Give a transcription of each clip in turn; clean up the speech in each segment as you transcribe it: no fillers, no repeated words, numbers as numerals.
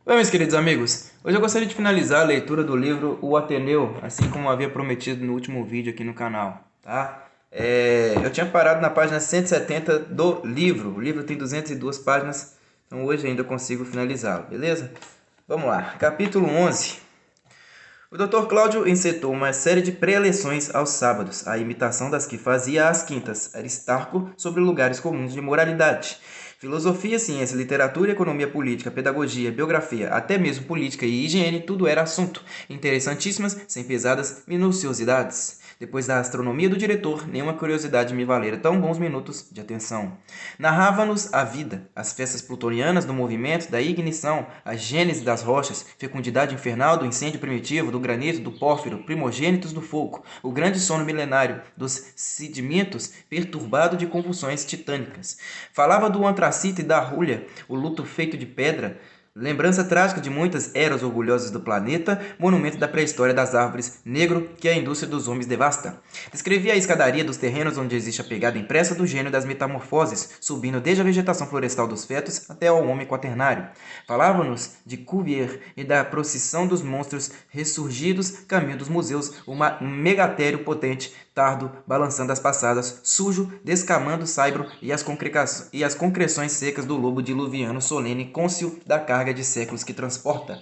Oi, meus queridos amigos. Hoje eu gostaria de finalizar a leitura do livro O Ateneu, assim como havia prometido no último vídeo aqui no canal, tá? Eu tinha parado na página 170 do livro. O livro tem 202 páginas, então hoje ainda consigo finalizá-lo, beleza? Vamos lá. Capítulo 11. O Dr. Cláudio encetou uma série de preleções aos sábados, à imitação das que fazia às quintas, Aristarco, sobre lugares comuns de moralidade. Filosofia, ciência, literatura, economia política, pedagogia, biografia, até mesmo política e higiene, tudo era assunto. Interessantíssimas, sem pesadas minuciosidades. Depois da astronomia do diretor, nenhuma curiosidade me valera tão bons minutos de atenção. Narrava-nos a vida, as festas plutonianas do movimento, da ignição, a gênese das rochas, fecundidade infernal do incêndio primitivo, do granito, do pórfiro, primogênitos do fogo, o grande sono milenário dos sedimentos perturbado de convulsões titânicas. Falava do antracito e da rúlia, o luto feito de pedra, lembrança trágica de muitas eras orgulhosas do planeta, monumento da pré-história das árvores, negro que a indústria dos homens devasta. Descrevia a escadaria dos terrenos onde existe a pegada impressa do gênio das metamorfoses, subindo desde a vegetação florestal dos fetos até ao homem quaternário. Falava-nos de Cuvier e da procissão dos monstros ressurgidos, caminho dos museus, um megatério potente, tardo, balançando as passadas, sujo, descamando o saibro e as concreções secas do lobo diluviano solene cônscio da carga de séculos que transporta.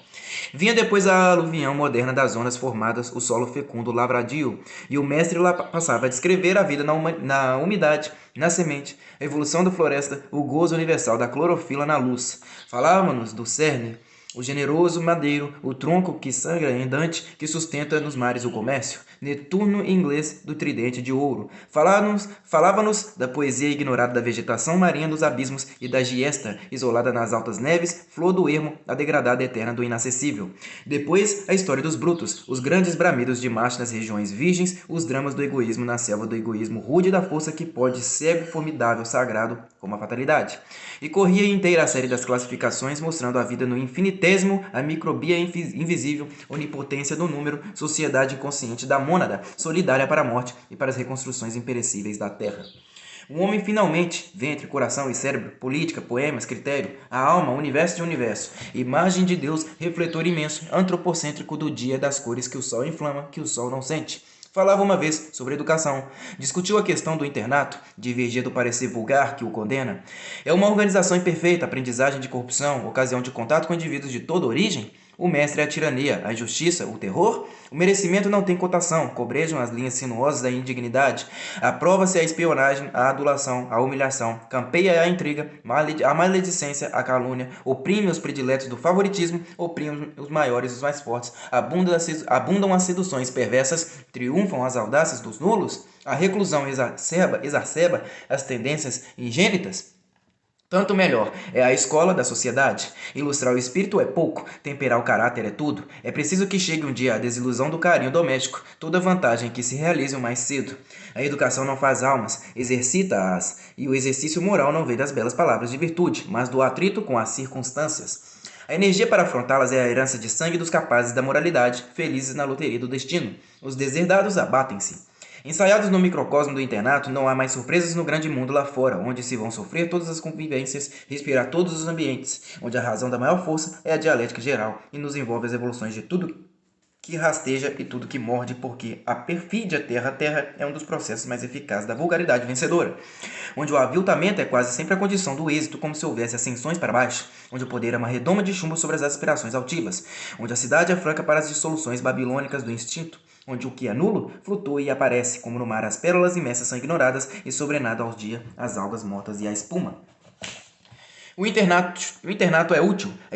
Vinha depois a aluvião moderna das zonas formadas, o solo fecundo lavradio, e o mestre lá passava a descrever a vida na umidade, na semente, a evolução da floresta, o gozo universal da clorofila na luz. Falava-nos do cerne, o generoso madeiro, o tronco que sangra andante, que sustenta nos mares o comércio, Netuno inglês do tridente de ouro. Falava-nos da poesia ignorada da vegetação marinha dos abismos e da giesta, isolada nas altas neves, flor do ermo, a degradada eterna do inacessível. Depois, a história dos brutos, os grandes bramidos de macho nas regiões virgens, os dramas do egoísmo na selva do egoísmo rude da força que pode cego, formidável, sagrado, como a fatalidade. E corria inteira a série das classificações, mostrando a vida no infinitésimo, a microbia invisível, onipotência do número, sociedade inconsciente da mônada, solidária para a morte e para as reconstruções imperecíveis da terra. O homem finalmente, ventre, coração e cérebro, política, poemas, critério, a alma, universo de universo, imagem de Deus, refletor imenso, antropocêntrico do dia das cores que o sol inflama, que o sol não sente. Falava uma vez sobre educação, discutiu a questão do internato, divergia do parecer vulgar que o condena. É uma organização imperfeita, aprendizagem de corrupção, ocasião de contato com indivíduos de toda origem? O mestre é a tirania, a injustiça, o terror? O merecimento não tem cotação, cobrejam as linhas sinuosas da indignidade. Aprova-se a espionagem, a adulação, a humilhação, campeia a intriga, a maledicência, a calúnia, oprime os prediletos do favoritismo, oprime os maiores e os mais fortes, abundam as seduções perversas, triunfam as audácias dos nulos, a reclusão exacerba as tendências ingênitas. Tanto melhor é a escola da sociedade. Ilustrar o espírito é pouco, temperar o caráter é tudo. É preciso que chegue um dia a desilusão do carinho doméstico, toda vantagem que se realize o mais cedo. A educação não faz almas, exercita-as, e o exercício moral não vem das belas palavras de virtude, mas do atrito com as circunstâncias. A energia para afrontá-las é a herança de sangue dos capazes da moralidade, felizes na loteria do destino. Os deserdados abatem-se. Ensaiados no microcosmo do internato, não há mais surpresas no grande mundo lá fora, onde se vão sofrer todas as convivências, respirar todos os ambientes, onde a razão da maior força é a dialética geral e nos envolve as evoluções de tudo que rasteja e tudo que morde, porque a perfídia terra-terra é um dos processos mais eficazes da vulgaridade vencedora, onde o aviltamento é quase sempre a condição do êxito, como se houvesse ascensões para baixo, onde o poder é uma redoma de chumbo sobre as aspirações altivas, onde a cidade é franca para as dissoluções babilônicas do instinto, onde o que é nulo flutua e aparece, como no mar as pérolas imensas são ignoradas e sobrenada ao dia as algas mortas e a espuma. O internato é útil, a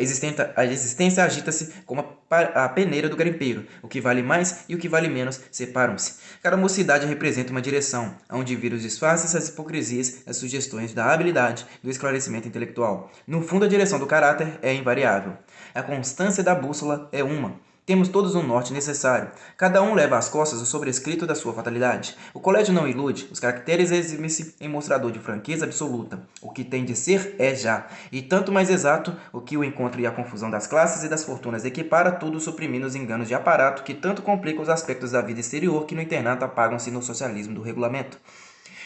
existência agita-se como a peneira do garimpeiro. O que vale mais e o que vale menos separam-se. Cada mocidade representa uma direção, onde vir os disfarces, as hipocrisias, as sugestões da habilidade, do esclarecimento intelectual. No fundo, a direção do caráter é invariável. A constância da bússola é uma. Temos todos um norte necessário. Cada um leva às costas o sobrescrito da sua fatalidade. O colégio não ilude. Os caracteres eximem-se em mostrador de franqueza absoluta. O que tem de ser é já. E tanto mais exato o que o encontro e a confusão das classes e das fortunas equipara, tudo suprimindo os enganos de aparato que tanto complicam os aspectos da vida exterior que no internato apagam-se no socialismo do regulamento.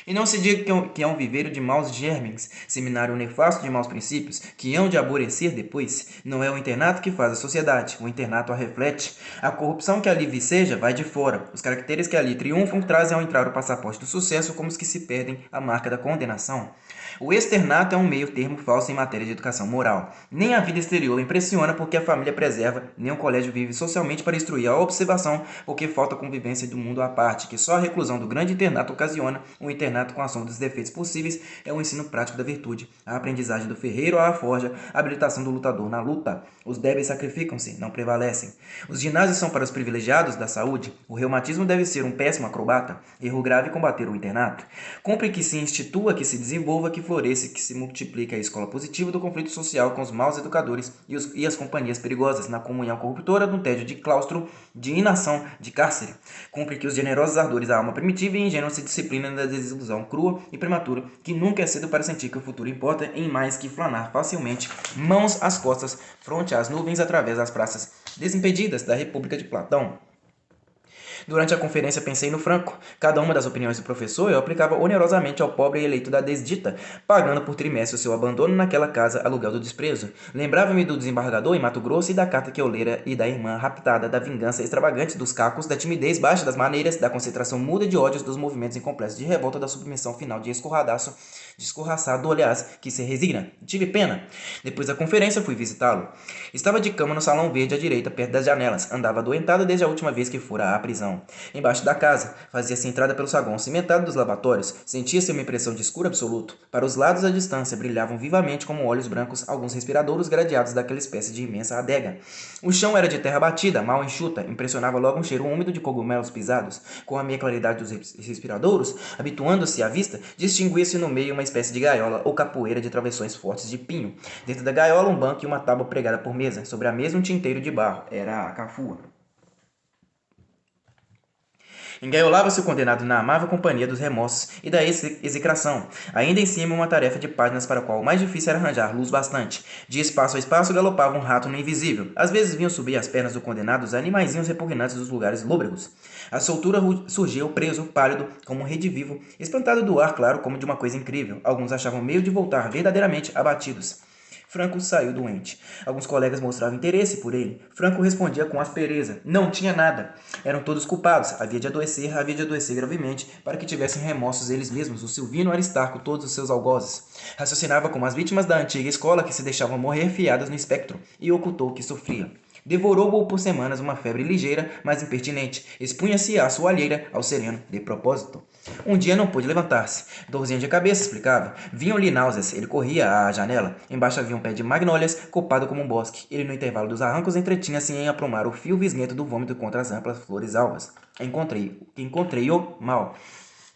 E não se diga que é um viveiro de maus germens, seminário nefasto de maus princípios, que hão de aborrecer depois. Não é o internato que faz a sociedade, o internato a reflete. A corrupção que ali viceja vai de fora. Os caracteres que ali triunfam trazem ao entrar o passaporte do sucesso como os que se perdem a marca da condenação. O externato é um meio termo falso em matéria de educação moral. Nem a vida exterior impressiona porque a família preserva, nem o colégio vive socialmente para instruir a observação, porque falta convivência do mundo à parte, que só a reclusão do grande internato ocasiona. O internato com a soma dos defeitos possíveis é o ensino prático da virtude, a aprendizagem do ferreiro à forja, a habilitação do lutador na luta. Os débeis sacrificam-se, não prevalecem. Os ginásios são para os privilegiados da saúde. O reumatismo deve ser um péssimo acrobata. Erro grave combater o internato. Cumpre que se institua, que se desenvolva, que floresça, que se multiplique a escola positiva do conflito social com os maus educadores e as companhias perigosas, na comunhão corruptora do tédio de claustro, de inação, de cárcere. Cumpre que os generosos ardores da alma primitiva e ingênua se disciplinem da desilusão crua e prematura, que nunca é cedo para sentir que o futuro importa em mais que flanar facilmente, mãos às costas, fronte às nuvens através das praças desimpedidas da República de Platão. Durante a conferência pensei no Franco. Cada uma das opiniões do professor eu aplicava onerosamente ao pobre eleito da desdita, pagando por trimestre o seu abandono naquela casa aluguel do desprezo. Lembrava-me do desembargador em Mato Grosso e da carta que eu lera e da irmã raptada, da vingança extravagante dos cacos, da timidez baixa das maneiras, da concentração muda de ódios, dos movimentos incompletos de revolta, da submissão final de escorraçado, aliás, que se resigna. Tive pena. Depois da conferência fui visitá-lo. Estava de cama no salão verde à direita, perto das janelas. Andava adoentado desde a última vez que fora à prisão. Embaixo da casa, fazia-se entrada pelo saguão cimentado dos lavatórios. Sentia-se uma impressão de escuro absoluto. Para os lados à distância brilhavam vivamente como olhos brancos alguns respiradouros gradeados daquela espécie de imensa adega. O chão era de terra batida, mal enxuta. Impressionava logo um cheiro úmido de cogumelos pisados. Com a meia claridade dos respiradouros, habituando-se à vista, distinguia-se no meio uma espécie de gaiola ou capoeira de travessões fortes de pinho. Dentro da gaiola, um banco e uma tábua pregada por mesa. Sobre a mesa, um tinteiro de barro. Era a cafua. Engaiolava-se o condenado na amável companhia dos remorsos e da execração. Ainda em cima, uma tarefa de páginas para a qual o mais difícil era arranjar luz bastante. De espaço a espaço galopava um rato no invisível. Às vezes vinham subir as pernas do condenado os animaizinhos repugnantes dos lugares lôbregos. A soltura surgiu preso, pálido, como um redivivo, espantado do ar claro como de uma coisa incrível. Alguns achavam meio de voltar verdadeiramente abatidos. Franco saiu doente. Alguns colegas mostravam interesse por ele. Franco respondia com aspereza. Não tinha nada. Eram todos culpados. Havia de adoecer gravemente, para que tivessem remorsos eles mesmos, o Silvino, o Aristarco, todos os seus algozes. Raciocinava como as vítimas da antiga escola que se deixavam morrer fiadas no espectro, e ocultou que sofria. Devorou-o por semanas uma febre ligeira, mas impertinente. Expunha-se à sua alheira, ao sereno, de propósito. Um dia não pôde levantar-se. Dorzinha de cabeça, explicava. Vinham-lhe náuseas. Ele corria à janela. Embaixo havia um pé de magnólias, copado como um bosque. Ele, no intervalo dos arrancos, entretinha-se em aprumar o fio visguento do vômito contra as amplas flores alvas. Encontrei-o mal,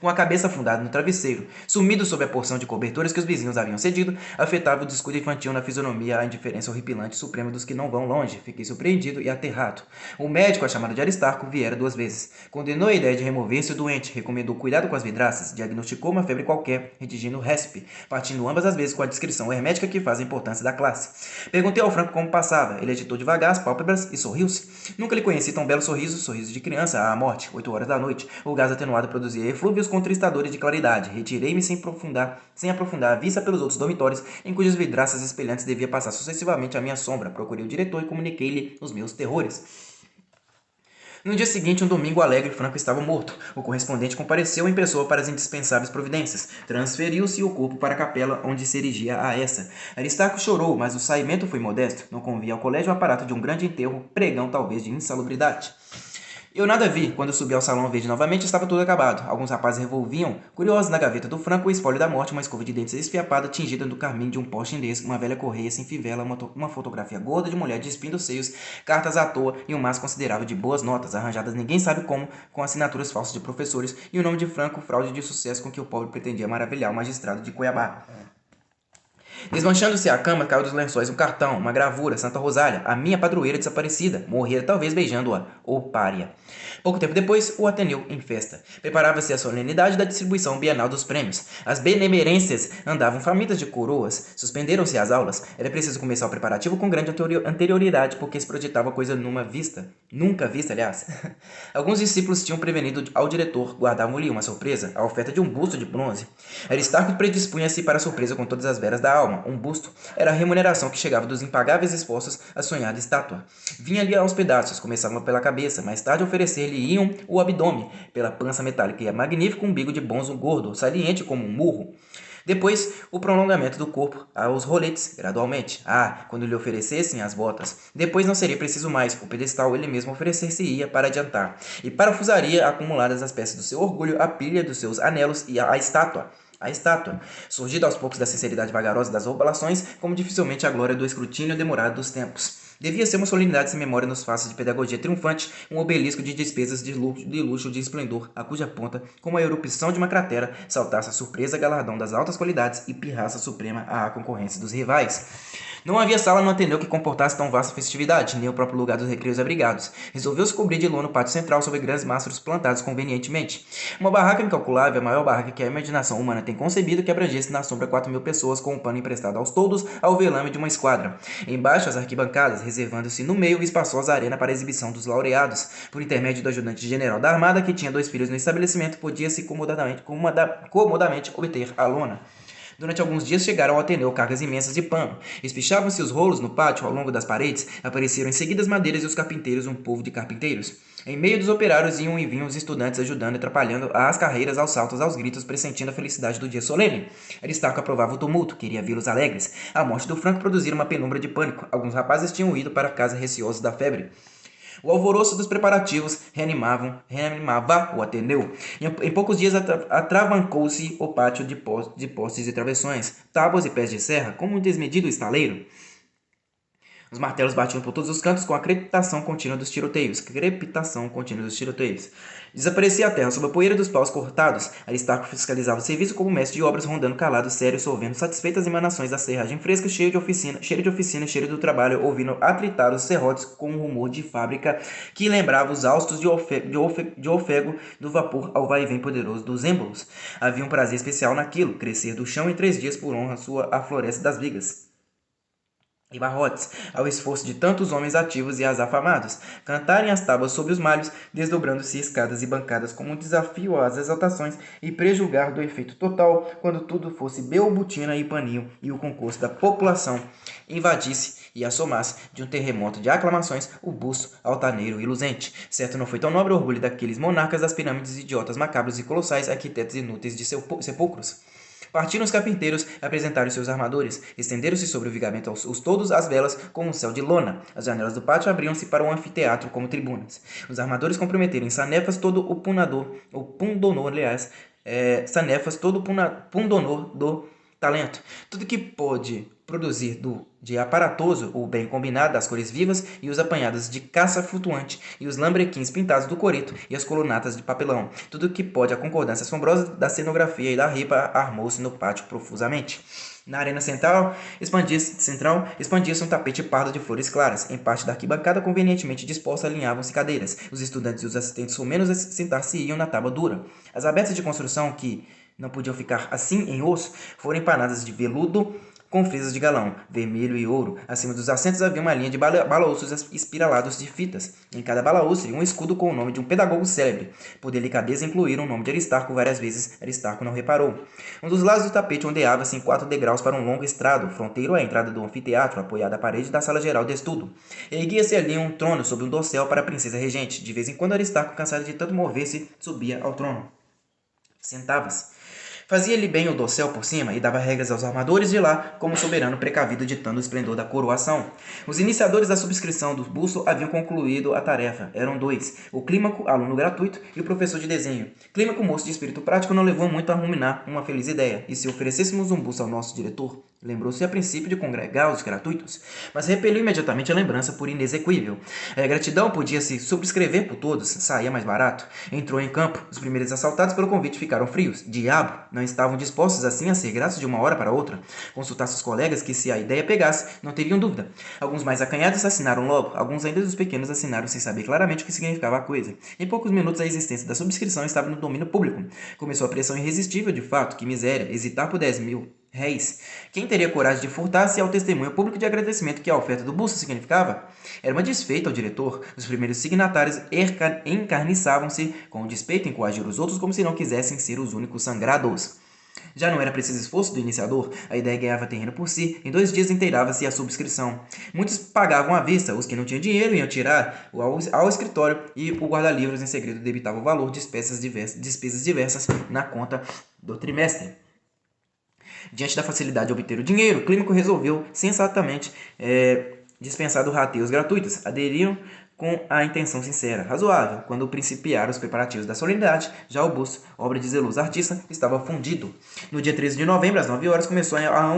com a cabeça afundada no travesseiro, sumido sob a porção de cobertores que os vizinhos haviam cedido, afetava o descuido infantil na fisionomia a indiferença horripilante suprema dos que não vão longe. Fiquei surpreendido e aterrado. O médico, a chamada de Aristarco, viera 2 vezes. Condenou a ideia de remover-se o doente, recomendou cuidado com as vidraças, diagnosticou uma febre qualquer, redigindo o récipe, partindo ambas as vezes com a descrição hermética que faz a importância da classe. Perguntei ao Franco como passava. Ele agitou devagar as pálpebras e sorriu-se. Nunca lhe conheci tão belo sorriso de criança à morte, 8 horas da noite. O gás atenuado produzia eflúvios contristadores de claridade. Retirei-me sem aprofundar a vista pelos outros dormitórios, em cujas vidraças espelhantes devia passar sucessivamente a minha sombra. Procurei o diretor e comuniquei-lhe os meus terrores. No dia seguinte, um domingo alegre, Franco estava morto. O correspondente compareceu em pessoa para as indispensáveis providências. Transferiu-se o corpo para a capela onde se erigia a essa. Aristarco chorou, mas o saimento foi modesto. Não convia ao colégio o aparato de um grande enterro, pregão talvez de insalubridade. Eu nada vi. Quando subi ao salão verde novamente, estava tudo acabado. Alguns rapazes revolviam, curiosos, na gaveta do Franco, o espólio da morte, uma escova de dentes esfiapada, tingida do carmim de um pó chinês, uma velha correia sem fivela, uma fotografia gorda de mulher despindo os seios, cartas à toa e um maço considerável de boas notas, arranjadas ninguém sabe como, com assinaturas falsas de professores, e o nome de Franco, fraude de sucesso com que o pobre pretendia maravilhar o magistrado de Cuiabá. Desmanchando-se a cama, caiu dos lençóis um cartão, uma gravura, Santa Rosália, a minha padroeira desaparecida, morrera talvez beijando-a, ou pária. Pouco tempo depois, o Ateneu em festa. Preparava-se a solenidade da distribuição bienal dos prêmios. As benemerências andavam famintas de coroas. Suspenderam-se as aulas. Era preciso começar o preparativo com grande anterioridade, porque se projetava coisa nunca vista, aliás. Alguns discípulos tinham prevenido ao diretor, guardavam-lhe uma surpresa, a oferta de um busto de bronze. Aristarco predispunha-se para a surpresa com todas as veras da alma. Um busto era a remuneração que chegava dos impagáveis esforços à sonhada estátua. Vinha-lhe aos pedaços, começavam pela cabeça, mais tarde oferecer-lhe-iam o abdômen, pela pança metálica e a magnífico umbigo de bonzo gordo, saliente como um murro. Depois, o prolongamento do corpo aos roletes, gradualmente. Quando lhe oferecessem as botas. Depois não seria preciso mais, o pedestal ele mesmo oferecer-se-ia para adiantar. E parafusaria acumuladas as peças do seu orgulho, a pilha dos seus anelos e a estátua. A estátua, surgida aos poucos da sinceridade vagarosa das oblações, como dificilmente a glória do escrutínio demorado dos tempos. Devia ser uma solenidade sem memória nos faces de pedagogia triunfante, um obelisco de despesas de luxo, de esplendor, a cuja ponta, como a erupção de uma cratera, saltasse a surpresa galardão das altas qualidades e pirraça suprema à concorrência dos rivais. Não havia sala no Ateneu que comportasse tão vasta festividade, nem o próprio lugar dos recreios abrigados. Resolveu-se cobrir de lona o pátio central sobre grandes mastros plantados convenientemente. Uma barraca incalculável, a maior barraca que a imaginação humana tem concebido, que abrangesse na sombra 4.000 pessoas com um pano emprestado aos toldos ao velame de uma esquadra. Embaixo, as arquibancadas, reservando-se no meio espaçosa arena para a exibição dos laureados. Por intermédio do ajudante-general da armada, que tinha 2 filhos no estabelecimento, podia-se comodamente obter a lona. Durante alguns dias chegaram ao Ateneu cargas imensas de pano. Espichavam-se os rolos no pátio, ao longo das paredes. Apareceram em seguida as madeiras e os carpinteiros, um povo de carpinteiros. Em meio dos operários iam e vinham os estudantes ajudando e atrapalhando às carreiras, aos saltos, aos gritos, pressentindo a felicidade do dia solene. Aristarco aprovava o tumulto, queria vê-los alegres. A morte do Franco produzira uma penumbra de pânico. Alguns rapazes tinham ido para casa receosos da febre. O alvoroço dos preparativos reanimava o Ateneu. Em poucos dias atravancou-se o pátio de postes e travessões, tábuas e pés de serra, como um desmedido estaleiro. Os martelos batiam por todos os cantos com a crepitação contínua dos tiroteios. Desaparecia a terra sob a poeira dos paus cortados. Aristarco fiscalizava o serviço como mestre de obras, rondando calado, sério, sorvendo satisfeitas emanações da serragem fresca, cheiro de oficina, cheiro do trabalho, ouvindo atritar os serrotes com um rumor de fábrica que lembrava os haustos de ofego do vapor ao vai-vem poderoso dos êmbolos. Havia um prazer especial naquilo, crescer do chão em 3 dias por honra a floresta das vigas e barrotes, ao esforço de tantos homens ativos e as afamados, cantarem as tábuas sobre os malhos, desdobrando-se escadas e bancadas como um desafio às exaltações, e prejulgar do efeito total, quando tudo fosse belbutina e paninho, e o concurso da população invadisse e assomasse de um terremoto de aclamações o busto altaneiro e luzente. Certo não foi tão nobre o orgulho daqueles monarcas das pirâmides idiotas, macabros e colossais, arquitetos inúteis de sepulcros. Partiram os carpinteiros, apresentaram seus armadores, estenderam-se sobre o vigamento os todos as velas com um céu de lona. As janelas do pátio abriam-se para um anfiteatro como tribunas. Os armadores comprometeram em sanefas todo o pundonor do talento. Tudo que pôde produzir de aparatoso o bem combinado das cores vivas e os apanhados de caça flutuante e os lambrequins pintados do coreto e as colunatas de papelão. Tudo que pode a concordância assombrosa da cenografia e da ripa armou-se no pátio profusamente. Na arena central expandia-se um tapete pardo de flores claras. Em parte da arquibancada convenientemente disposta alinhavam-se cadeiras. Os estudantes e os assistentes somenos sentar-se-iam na tábua dura. As abertas de construção que não podiam ficar assim em osso foram empanadas de veludo com frisas de galão, vermelho e ouro. Acima dos assentos havia uma linha de balaúços espiralados de fitas. Em cada balaústre, um escudo com o nome de um pedagogo célebre. Por delicadeza incluíram o nome de Aristarco várias vezes. Aristarco não reparou. Um dos lados do tapete ondeava-se em 4 degraus para um longo estrado, fronteiro à entrada do anfiteatro, apoiado à parede da sala geral de estudo. Erguia-se ali um trono sob um dossel para a princesa regente. De vez em quando Aristarco, cansado de tanto mover-se, subia ao trono. Sentava-se. Fazia-lhe bem o dossel por cima e dava regras aos armadores de lá, como soberano precavido ditando o esplendor da coroação. Os iniciadores da subscrição do busto haviam concluído a tarefa. Eram 2, o Clímaco, aluno gratuito, e o professor de desenho. Clímaco, moço de espírito prático, não levou muito a ruminar uma feliz ideia. E se oferecêssemos um busto ao nosso diretor? Lembrou-se a princípio de congregar os gratuitos, mas repeliu imediatamente a lembrança por inexequível. A gratidão podia se subscrever por todos, saía mais barato. Entrou em campo. Os primeiros assaltados pelo convite ficaram frios. Diabo! Não estavam dispostos assim a ser gratos de uma hora para outra. Consultasse os colegas que, se a ideia pegasse, não teriam dúvida. Alguns mais acanhados assinaram logo, alguns ainda dos pequenos assinaram sem saber claramente o que significava a coisa. Em poucos minutos a existência da subscrição estava no domínio público. Começou a pressão irresistível de fato, que miséria, hesitar por 10.000 réis. Quem teria coragem de furtar-se ao testemunho público de agradecimento que a oferta do busto significava? Era uma desfeita ao diretor. Os primeiros signatários encarniçavam-se com o despeito em coagir os outros como se não quisessem ser os únicos sangrados. Já não era preciso esforço do iniciador, a ideia ganhava terreno por si, em 2 dias inteirava-se a subscrição. Muitos pagavam à vista, os que não tinham dinheiro iam tirar ao escritório e o guarda-livros em segredo debitava o valor de despesas diversas na conta do trimestre. Diante da facilidade de obter o dinheiro, o clínico resolveu sensatamente dispensar do rateio os gratuitos. Aderiam com a intenção sincera, razoável. Quando principiaram os preparativos da solenidade, já o busto, obra de zeloso artista, estava fundido. No dia 13 de novembro, às 9 horas, começou a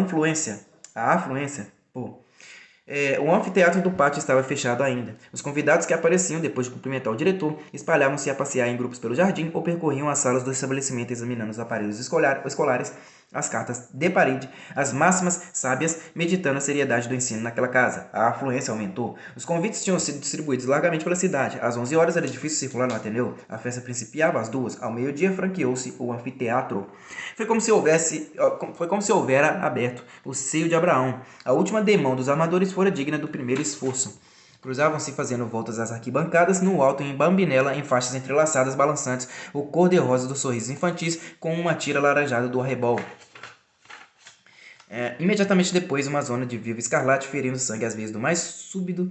afluência. O anfiteatro do pátio estava fechado ainda. Os convidados que apareciam, depois de cumprimentar o diretor, espalhavam-se a passear em grupos pelo jardim ou percorriam as salas do estabelecimento examinando os aparelhos escolares, as cartas de parede, as máximas sábias, meditando a seriedade do ensino naquela casa. A afluência aumentou. Os convites tinham sido distribuídos largamente pela cidade. Às 11 horas era difícil circular no Ateneu. A festa principiava às 2. Ao meio-dia franqueou-se o anfiteatro. Foi como se houvera aberto o seio de Abraão. A última demão dos armadores fora digna do primeiro esforço. Cruzavam-se fazendo voltas às arquibancadas, no alto em bambinela, em faixas entrelaçadas balançantes, o cor-de-rosa dos sorrisos infantis com uma tira laranjada do arrebol. Imediatamente depois, uma zona de vivo escarlate ferindo sangue às vezes do mais subido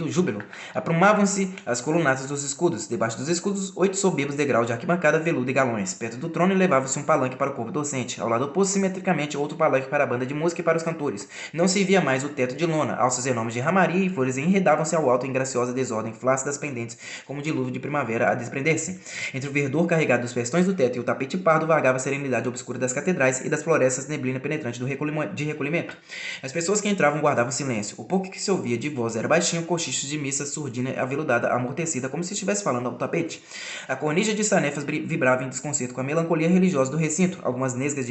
júbilo. Aprumavam-se as colunatas dos escudos. Debaixo dos escudos, 8 soberbos degraus de arquibancada, veludo e galões. Perto do trono elevava-se um palanque para o corpo docente. Ao lado oposto, simetricamente, outro palanque para a banda de música e para os cantores. Não se via mais o teto de lona. Alças enormes de ramaria e flores enredavam-se ao alto em graciosa desordem, flácidas pendentes, como um dilúvio de primavera a desprender-se. Entre o verdor carregado dos festões do teto e o tapete pardo, vagava a serenidade obscura das catedrais e das florestas, neblina penetrante de recolhimento. As pessoas que entravam guardavam silêncio. O pouco que se ouvia de voz era baixinho, cochichos de missa, surdina, aveludada, amortecida, como se estivesse falando ao tapete. A cornija de sanefas vibrava em desconcerto com a melancolia religiosa do recinto. Algumas nesgas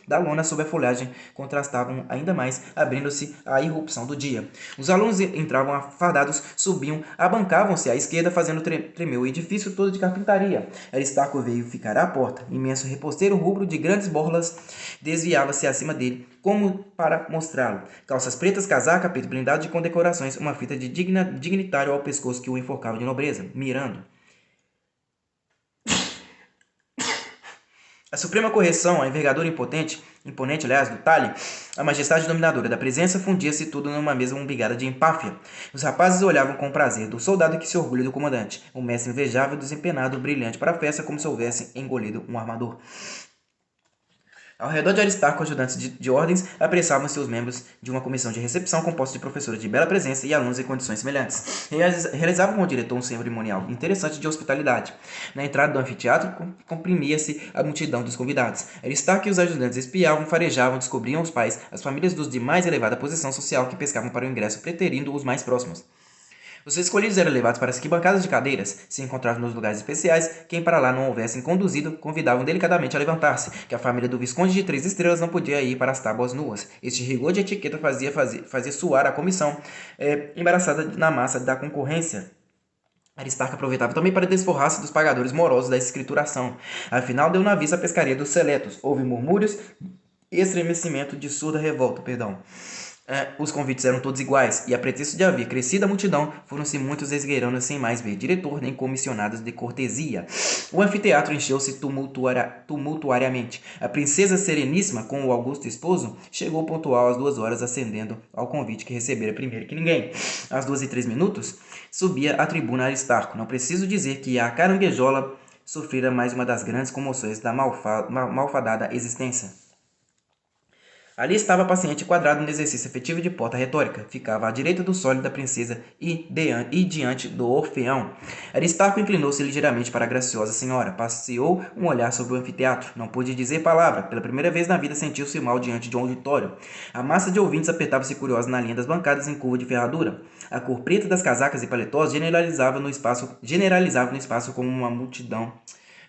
da lona sob a folhagem contrastavam ainda mais, abrindo-se à irrupção do dia. Os alunos entravam afardados, subiam, abancavam-se à esquerda, fazendo tremer o edifício todo de carpintaria. Aristarco veio ficar à porta. Imenso reposteiro rubro de grandes borlas desviava-se acima dele, como para mostrá-lo. Calças pretas, casaca, peito blindado de condecorações, uma fita de dignitário ao pescoço que o enforcava de nobreza, mirando. A suprema correção, a envergadura imponente, do talhe, a majestade dominadora da presença, fundia-se tudo numa mesma umbigada de empáfia. Os rapazes olhavam com prazer do soldado que se orgulha do comandante, o mestre invejável, desempenado, brilhante para a festa, como se houvesse engolido um armador. Ao redor de Aristarco, ajudantes de ordens apressavam-se os membros de uma comissão de recepção composta de professores de bela presença e alunos em condições semelhantes. Realizavam com o diretor um cerimonial interessante de hospitalidade. Na entrada do anfiteatro, comprimia-se a multidão dos convidados. Aristarco e os ajudantes espiavam, farejavam, descobriam os pais, as famílias dos de mais elevada posição social que pescavam para o ingresso, preterindo os mais próximos. Os escolhidos eram levados para as arquibancadas de cadeiras. Se encontravam nos lugares especiais, quem para lá não houvessem conduzido, convidavam delicadamente a levantar-se, que a família do Visconde de 3 Estrelas não podia ir para as tábuas nuas. Este rigor de etiqueta fazia suar a comissão, embaraçada na massa da concorrência. Aristarco aproveitava também para desforrar-se dos pagadores morosos da escrituração. Afinal, deu na vista a pescaria dos seletos. Houve murmúrios e estremecimento de surda revolta, Os convites eram todos iguais, e a pretexto de haver crescida a multidão, foram-se muitos esgueirando sem mais ver diretor nem comissionados de cortesia. O anfiteatro encheu-se tumultuariamente. A princesa sereníssima, com o augusto esposo, chegou pontual às 2 horas, acendendo ao convite que recebera primeiro que ninguém. Às 2:03, subia à tribuna Aristarco. Não preciso dizer que a caranguejola sofrera mais uma das grandes comoções da malfadada existência. Ali estava paciente quadrado no exercício efetivo de porta retórica. Ficava à direita do sólido da princesa e diante do orfeão. Aristarco inclinou-se ligeiramente para a graciosa senhora. Passeou um olhar sobre o anfiteatro. Não pôde dizer palavra. Pela primeira vez na vida sentiu-se mal diante de um auditório. A massa de ouvintes apertava-se curiosa na linha das bancadas em curva de ferradura. A cor preta das casacas e paletós generalizava no espaço como uma multidão,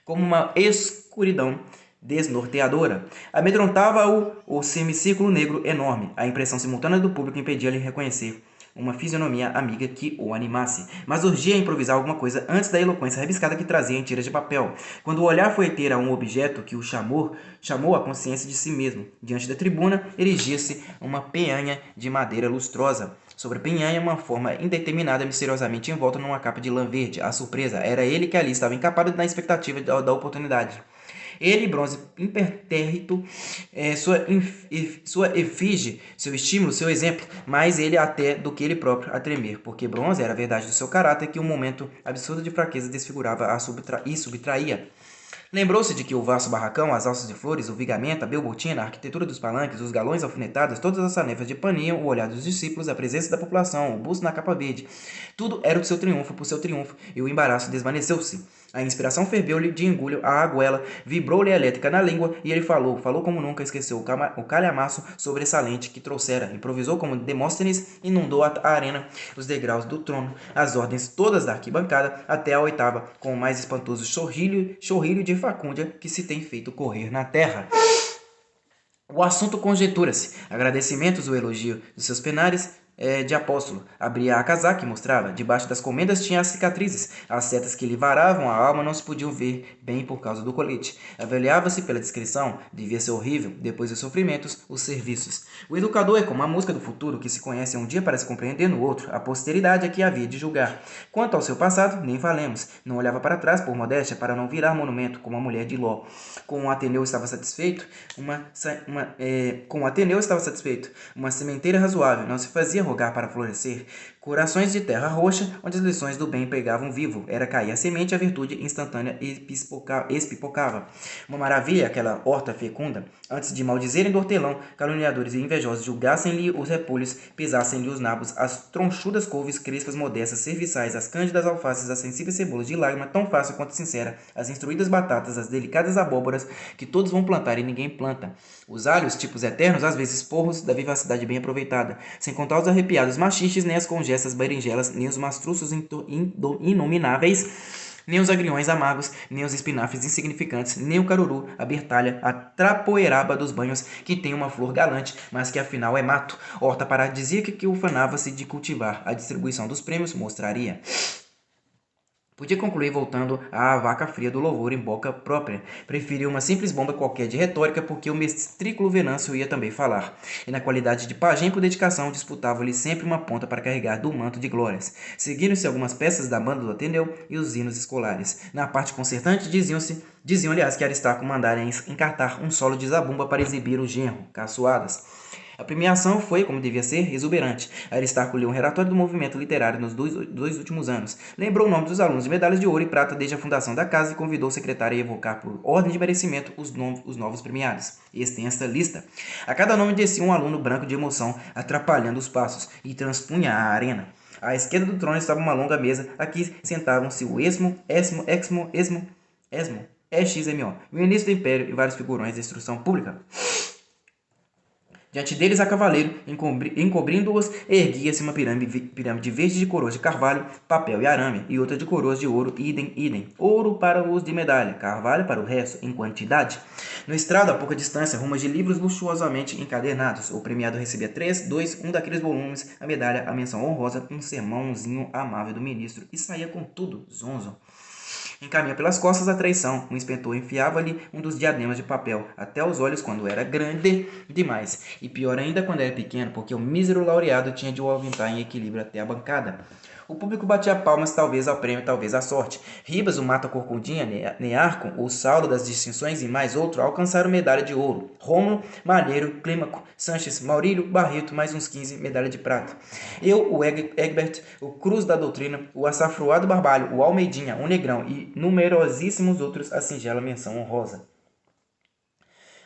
como uma escuridão desnorteadora. Amedrontava-o o semicírculo negro enorme. A impressão simultânea do público impedia-lhe reconhecer uma fisionomia amiga que o animasse, mas urgia improvisar alguma coisa antes da eloquência rebiscada que trazia em tiras de papel. Quando o olhar foi ter a um objeto que o chamou a consciência de si mesmo. Diante da tribuna, erigia-se uma peanha de madeira lustrosa. Sobre a penhanha, uma forma indeterminada misteriosamente envolta numa capa de lã verde. A surpresa era ele que ali estava encapado na expectativa da oportunidade. Ele, bronze impertérrito, sua efígie, seu estímulo, seu exemplo, mais ele até do que ele próprio a tremer, porque bronze era a verdade do seu caráter que um momento absurdo de fraqueza desfigurava e subtraía. Lembrou-se de que o vasto barracão, as alças de flores, o vigamento, a belbotina, a arquitetura dos palanques, os galões alfinetados, todas as sanefas de paninho, o olhar dos discípulos, a presença da população, o busto na capa verde. Tudo era o seu triunfo por seu triunfo, e o embaraço desvaneceu-se. A inspiração ferveu-lhe de engulho à aguela, vibrou-lhe a elétrica na língua, e ele falou como nunca esqueceu o calhamaço sobressalente que trouxera, improvisou como Demóstenes, inundou a arena, os degraus do trono, as ordens todas da arquibancada, até a oitava, com o mais espantoso chorrilho de facúndia que se tem feito correr na terra. O assunto conjetura-se, agradecimentos ou elogio dos seus penares, de apóstolo. Abria a casaca e mostrava. Debaixo das comendas tinha as cicatrizes. As setas que lhe varavam a alma não se podiam ver bem por causa do colete. Avaliava-se pela descrição. Devia ser horrível. Depois dos sofrimentos, os serviços. O educador é como a música do futuro, que se conhece um dia para se compreender no outro. A posteridade é que havia de julgar. Quanto ao seu passado, nem falemos. Não olhava para trás por modéstia, para não virar monumento, como a mulher de Ló. Com o Ateneu estava satisfeito. Uma sementeira razoável. Não se fazia rogar para florescer. Corações de terra roxa, onde as lições do bem pegavam vivo. Era cair a semente, a virtude instantânea espipocava. Uma maravilha aquela horta fecunda. Antes de maldizerem do hortelão, caluniadores e invejosos julgassem-lhe os repolhos, pisassem-lhe os nabos, as tronchudas couves crespas modestas, serviçais, as cândidas alfaces, as sensíveis cebolas de lágrima, tão fácil quanto sincera, as instruídas batatas, as delicadas abóboras, que todos vão plantar e ninguém planta. Os alhos, tipos eternos, às vezes porros da vivacidade bem aproveitada, sem contar os arrepiados machiches, nem as congestas berinjelas, nem os mastruços inomináveis, nem os agriões amargos, nem os espinafres insignificantes, nem o caruru, a bertalha, a trapoeraba dos banhos, que tem uma flor galante, mas que afinal é mato, horta paradisíaca que ufanava-se de cultivar. A distribuição dos prêmios mostraria. Podia concluir voltando à vaca fria do louvor em boca própria. Preferia uma simples bomba qualquer de retórica, porque o mestrículo Venâncio ia também falar. E na qualidade de pajem por dedicação, disputava-lhe sempre uma ponta para carregar do manto de glórias. Seguiram-se algumas peças da banda do Ateneu e os hinos escolares. Na parte concertante, diziam, aliás, que Aristarco mandara encartar um solo de zabumba para exibir o genro, caçoadas. A premiação foi, como devia ser, exuberante. Aristarco leu um relatório do movimento literário nos dois últimos anos. Lembrou o nome dos alunos de medalhas de ouro e prata desde a fundação da casa e convidou o secretário a evocar por ordem de merecimento os novos premiados. Extensa lista. A cada nome descia um aluno branco de emoção, atrapalhando os passos, e transpunha a arena. À esquerda do trono estava uma longa mesa. Aqui sentavam-se o exmo, ministro do Império e vários figurões da instrução pública. Diante deles, a cavaleiro, encobrindo-os, erguia-se uma pirâmide verde de coroas de carvalho, papel e arame, e outra de coroas de ouro, idem. Ouro para os de medalha, carvalho para o resto, em quantidade. No estrado, a pouca distância, rumas de livros luxuosamente encadernados. O premiado recebia 2, um daqueles volumes, a medalha, a menção honrosa, um sermãozinho amável do ministro, e saía com tudo, zonzo. Encaminha pelas costas a traição. Um inspetor enfiava-lhe um dos diademas de papel até os olhos quando era grande demais. E pior ainda quando era pequeno, porque o mísero laureado tinha de o aventar em equilíbrio até a bancada. O público batia palmas, talvez ao prêmio, talvez à sorte. Ribas, o mata-corcundinha, Nearco, o saldo das distinções e mais outro alcançaram medalha de ouro. Rômulo, Malheiro, Clímaco, Sanches, Maurílio, Barreto, mais uns 15, medalha de prata. Eu, o Egbert, o Cruz da Doutrina, o Açafroado Barbalho, o Almeidinha, o Negrão e numerosíssimos outros, a singela menção honrosa.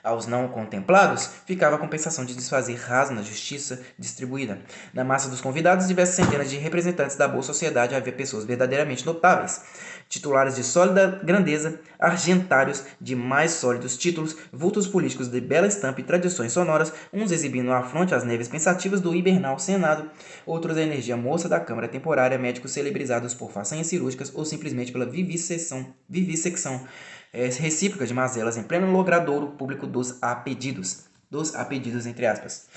Aos não contemplados, ficava a compensação de desfazer raso na justiça distribuída. Na massa dos convidados, diversas centenas de representantes da boa sociedade, havia pessoas verdadeiramente notáveis, titulares de sólida grandeza, argentários de mais sólidos títulos, vultos políticos de bela estampa e tradições sonoras, uns exibindo à fronte as neves pensativas do hibernal Senado, outros a energia moça da Câmara Temporária, médicos celebrizados por façanhas cirúrgicas ou simplesmente pela vivissecção recíproca de mazelas em pleno logradouro público dos apedidos, entre aspas.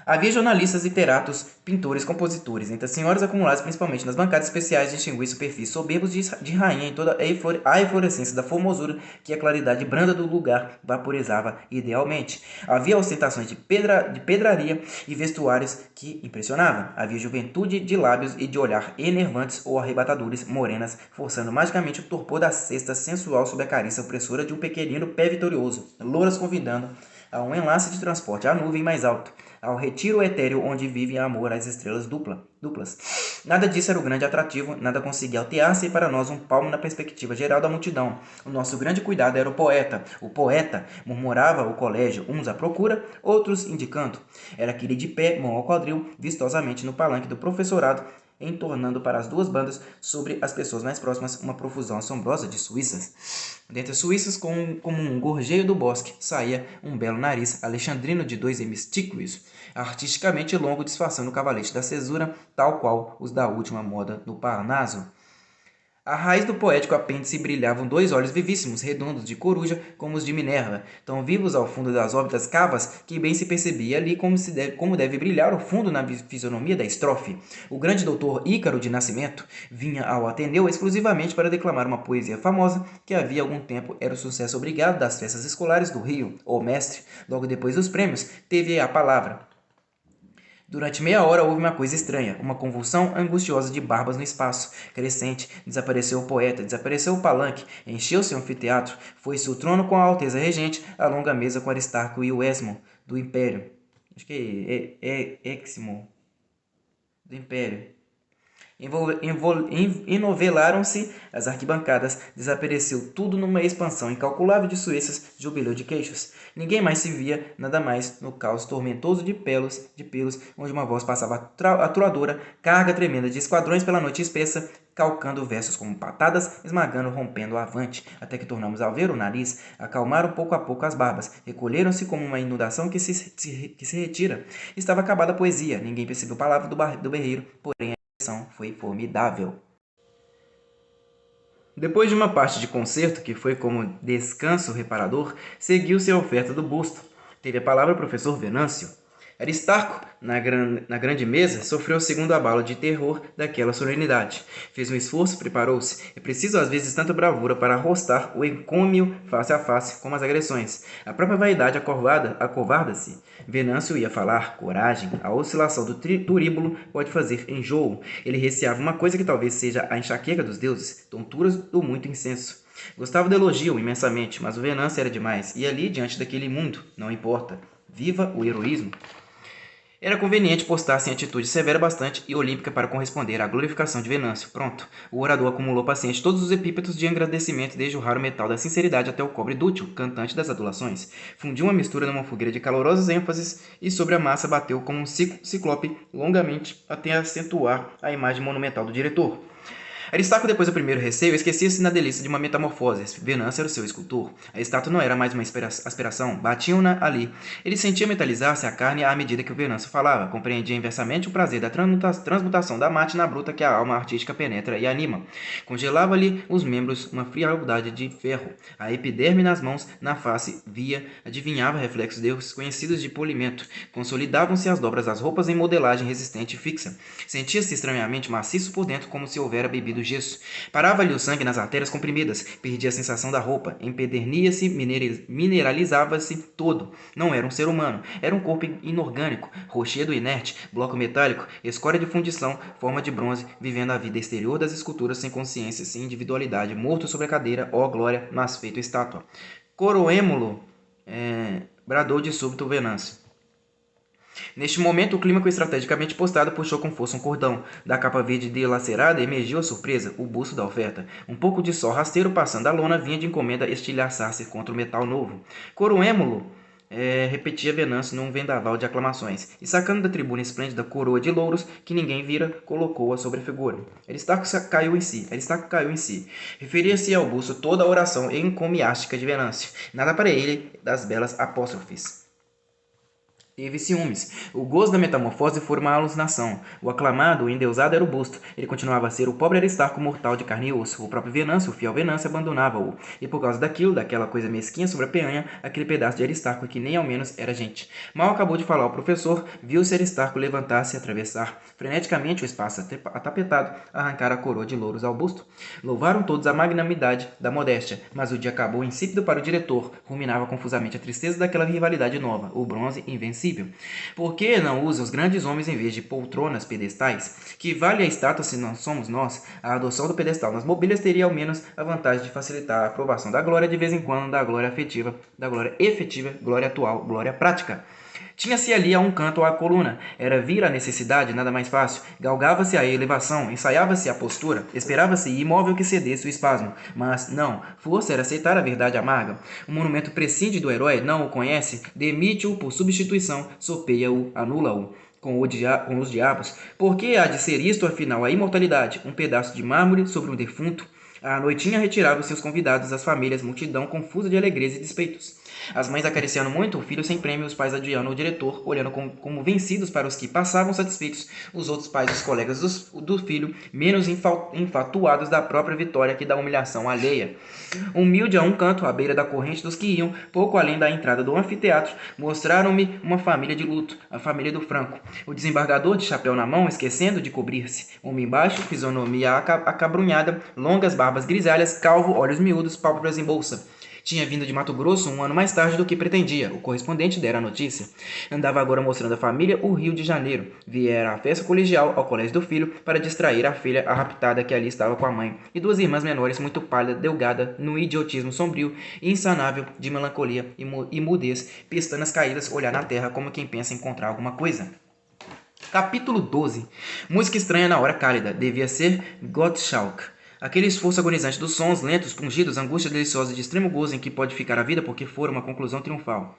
Havia jornalistas, literatos, pintores, compositores, entre as senhoras acumuladas principalmente nas bancadas especiais, distinguiam-se perfis soberbos de rainha em toda a eflorescência da formosura que a claridade branda do lugar vaporizava idealmente. Havia ostentações de pedraria e vestuários que impressionavam. Havia juventude de lábios e de olhar enervantes ou arrebatadores, morenas, forçando magicamente o torpor da cesta sensual sob a carícia opressora de um pequenino pé vitorioso, louras convidando a um enlace de transporte à nuvem mais alto, ao retiro etéreo onde vive amor às estrelas duplas. Nada disso era o grande atrativo, nada conseguia altear-se para nós um palmo na perspectiva geral da multidão. O nosso grande cuidado era o poeta. O poeta, murmurava o colégio, uns à procura, outros indicando. Era aquele de pé, mão ao quadril, vistosamente no palanque do professorado, entornando para as duas bandas, sobre as pessoas mais próximas, uma profusão assombrosa de suíças. Dentre as suíças, como um gorjeio do bosque, saía um belo nariz alexandrino de 2 hemísticos, artisticamente longo, disfarçando o cavalete da cesura, tal qual os da última moda do Parnaso. À raiz do poético apêndice brilhavam 2 olhos vivíssimos, redondos de coruja, como os de Minerva, tão vivos ao fundo das órbitas cavas que bem se percebia ali como deve brilhar o fundo na fisionomia da estrofe. O grande doutor Ícaro de Nascimento vinha ao Ateneu exclusivamente para declamar uma poesia famosa que havia algum tempo era o sucesso obrigado das festas escolares do Rio. O mestre, logo depois dos prêmios, teve a palavra. Durante meia hora houve uma coisa estranha, uma convulsão angustiosa de barbas no espaço crescente. Desapareceu o poeta, desapareceu o palanque, encheu-se o anfiteatro, foi-se o trono com a alteza regente, a longa mesa com Aristarco e o Esmo do Império. Acho que é Eximo do Império. Enovelaram-se as arquibancadas, desapareceu tudo numa expansão incalculável de suíças, jubileu de queixos. Ninguém mais se via, nada mais, no caos tormentoso de pelos, onde uma voz passava aturadora, carga tremenda de esquadrões pela noite espessa, calcando versos como patadas, esmagando, rompendo avante, até que tornamos a ver o nariz, acalmaram pouco a pouco as barbas, recolheram-se como uma inundação que se retira. Estava acabada a poesia, ninguém percebeu palavra do berreiro, porém foi formidável. Depois de uma parte de concerto, que foi como descanso reparador, seguiu-se a oferta do busto. Teve a palavra o professor Venâncio. Aristarco, na grande mesa, sofreu o segundo abalo de terror daquela solenidade. Fez um esforço, preparou-se. É preciso às vezes tanta bravura para arrostar o encômio face a face, como as agressões. A própria vaidade acovarda-se. Venâncio ia falar, coragem. A oscilação do turíbulo pode fazer enjoo. Ele receava uma coisa que talvez seja a enxaqueca dos deuses, tonturas do muito incenso. Gostava do elogio imensamente, mas o Venâncio era demais. E ali, diante daquele mundo, não importa. Viva o heroísmo! Era conveniente postar-se em atitude severa bastante e olímpica para corresponder à glorificação de Venâncio. Pronto. O orador acumulou paciente todos os epítetos de agradecimento, desde o raro metal da sinceridade até o cobre dútil, cantante das adulações. Fundiu uma mistura numa fogueira de calorosas ênfases e sobre a massa bateu como um ciclope longamente até acentuar a imagem monumental do diretor. Aristarco, depois do primeiro receio, esquecia-se na delícia de uma metamorfose. Venâncio era o seu escultor. A estátua não era mais uma aspiração, batiam-na ali. Ele sentia metalizar-se a carne à medida que o Venâncio falava, compreendia inversamente o prazer da transmutação da máquina bruta que a alma artística penetra e anima. Congelava-lhe os membros uma frialdade de ferro. A epiderme nas mãos, na face, via, adivinhava reflexos desconhecidos de polimento. Consolidavam-se as dobras das roupas em modelagem resistente e fixa. Sentia-se estranhamente maciço por dentro, como se houvera bebido gesso. Parava-lhe o sangue nas artérias comprimidas, perdia a sensação da roupa, empedernia-se, mineralizava-se todo. Não era um ser humano, era um corpo inorgânico, rochedo inerte, bloco metálico, escória de fundição, forma de bronze, vivendo a vida exterior das esculturas sem consciência, sem individualidade, morto sobre a cadeira, ó glória, mas feito estátua. Coroêmulo, bradou de súbito Venâncio. Neste momento, o clímaco estrategicamente postado puxou com força um cordão. Da capa verde dilacerada emergiu a surpresa, o busto da oferta. Um pouco de sol rasteiro passando a lona vinha de encomenda estilhaçar-se contra o metal novo. Coroêmulo! Repetia Venâncio num vendaval de aclamações, e sacando da tribuna esplêndida coroa de louros que ninguém vira, colocou-a sobre a figura. Aristarco caiu em si. Referia-se ao busto toda a oração encomiástica de Venâncio. Nada para ele das belas apóstrofes. Teve ciúmes. O gozo da metamorfose foi uma alucinação. O aclamado, o endeusado era o busto. Ele continuava a ser o pobre Aristarco mortal de carne e osso. O próprio Venâncio, o fiel Venâncio, abandonava-o. E por causa daquela coisa mesquinha sobre a peanha, aquele pedaço de Aristarco que nem ao menos era gente. Mal acabou de falar o professor, viu-se Aristarco levantar-se e atravessar freneticamente o espaço atapetado, arrancar a coroa de louros ao busto. Louvaram todos a magnanimidade da modéstia, mas o dia acabou insípido para o diretor. Ruminava confusamente a tristeza daquela rivalidade nova, o bronze invencível. Por que não usa os grandes homens em vez de poltronas pedestais? Que vale a estátua se não somos nós? A adoção do pedestal nas mobílias teria ao menos a vantagem de facilitar a aprovação da glória de vez em quando, da glória afetiva, da glória efetiva, glória atual, glória prática. Tinha-se ali a um canto a coluna. Era vir a necessidade, nada mais fácil. Galgava-se a elevação, ensaiava-se a postura, esperava-se imóvel que cedesse o espasmo. Mas, não, força era aceitar a verdade amarga. O monumento prescinde do herói, não o conhece, demite-o por substituição, sopeia-o, anula-o. Com os diabos. Por que há de ser isto, afinal, a imortalidade? Um pedaço de mármore sobre um defunto? À noitinha retiravam seus convidados, as famílias, multidão confusa de alegrias e despeitos. As mães acariciando muito o filho sem prêmio, os pais adiando o diretor, olhando como vencidos para os que passavam satisfeitos, os outros pais, os colegas do filho, menos infatuados da própria vitória que da humilhação alheia. Humilde a um canto, à beira da corrente dos que iam, pouco além da entrada do anfiteatro, mostraram-me uma família de luto, a família do Franco. O desembargador, de chapéu na mão, esquecendo de cobrir-se. Homem baixo, fisionomia acabrunhada, longas barbas grisalhas, calvo, olhos miúdos, pálpebras em bolsa. Tinha vindo de Mato Grosso um ano mais tarde do que pretendia. O correspondente dera a notícia. Andava agora mostrando à família o Rio de Janeiro. Viera à festa colegial ao colégio do filho para distrair a filha raptada que ali estava com a mãe e duas irmãs menores muito pálida, delgada, no idiotismo sombrio e insanável de melancolia e mudez, pestanas caídas, olhar na terra como quem pensa encontrar alguma coisa. Capítulo 12. Música estranha na hora cálida. Devia ser Gottschalk. Aquele esforço agonizante dos sons, lentos, pungidos, angústia deliciosa de extremo gozo em que pode ficar a vida porque for uma conclusão triunfal.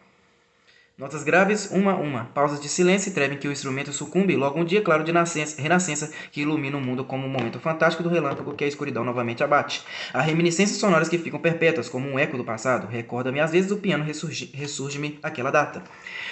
Notas graves, uma a uma. Pausas de silêncio e treva em que o instrumento sucumbe e logo um dia claro de renascença que ilumina o mundo como um momento fantástico do relâmpago que a escuridão novamente abate. Há reminiscências sonoras que ficam perpétuas, como um eco do passado. Recorda-me às vezes o piano, ressurge-me aquela data.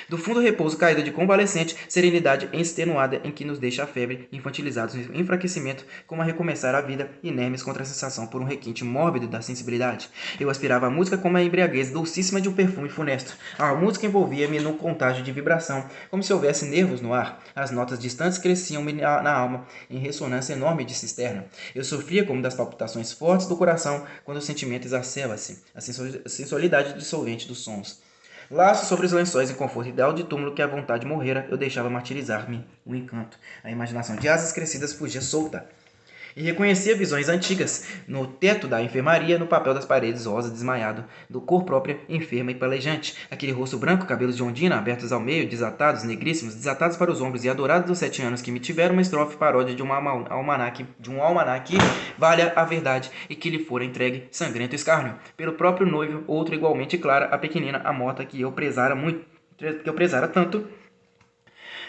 Do fundo repouso caído de convalescente, serenidade extenuada em que nos deixa a febre, infantilizados no enfraquecimento, como a recomeçar a vida, inermes contra a sensação por um requinte mórbido da sensibilidade. Eu aspirava a música como a embriaguez dulcíssima de um perfume funesto. A música envolvia-me num contágio de vibração, como se houvesse nervos no ar. As notas distantes cresciam-me na alma, em ressonância enorme de cisterna. Eu sofria como das palpitações fortes do coração, quando o sentimento exacerba-se, a sensualidade dissolvente dos sons. Laço sobre os lençóis em conforto ideal de túmulo que a vontade morrera, eu deixava martirizar-me o encanto. A imaginação de asas crescidas fugia solta. E reconhecia visões antigas, no teto da enfermaria, no papel das paredes, rosa desmaiado, do cor própria, enferma e palejante. Aquele rosto branco, cabelos de ondina, abertos ao meio, desatados, negríssimos, desatados para os ombros e adorados dos 7 anos que me tiveram uma estrofe paródia de um almanaque, valha a verdade, e que lhe fora entregue sangrento escárnio. Pelo próprio noivo, outro igualmente clara, a pequenina, a morta, que eu prezara tanto,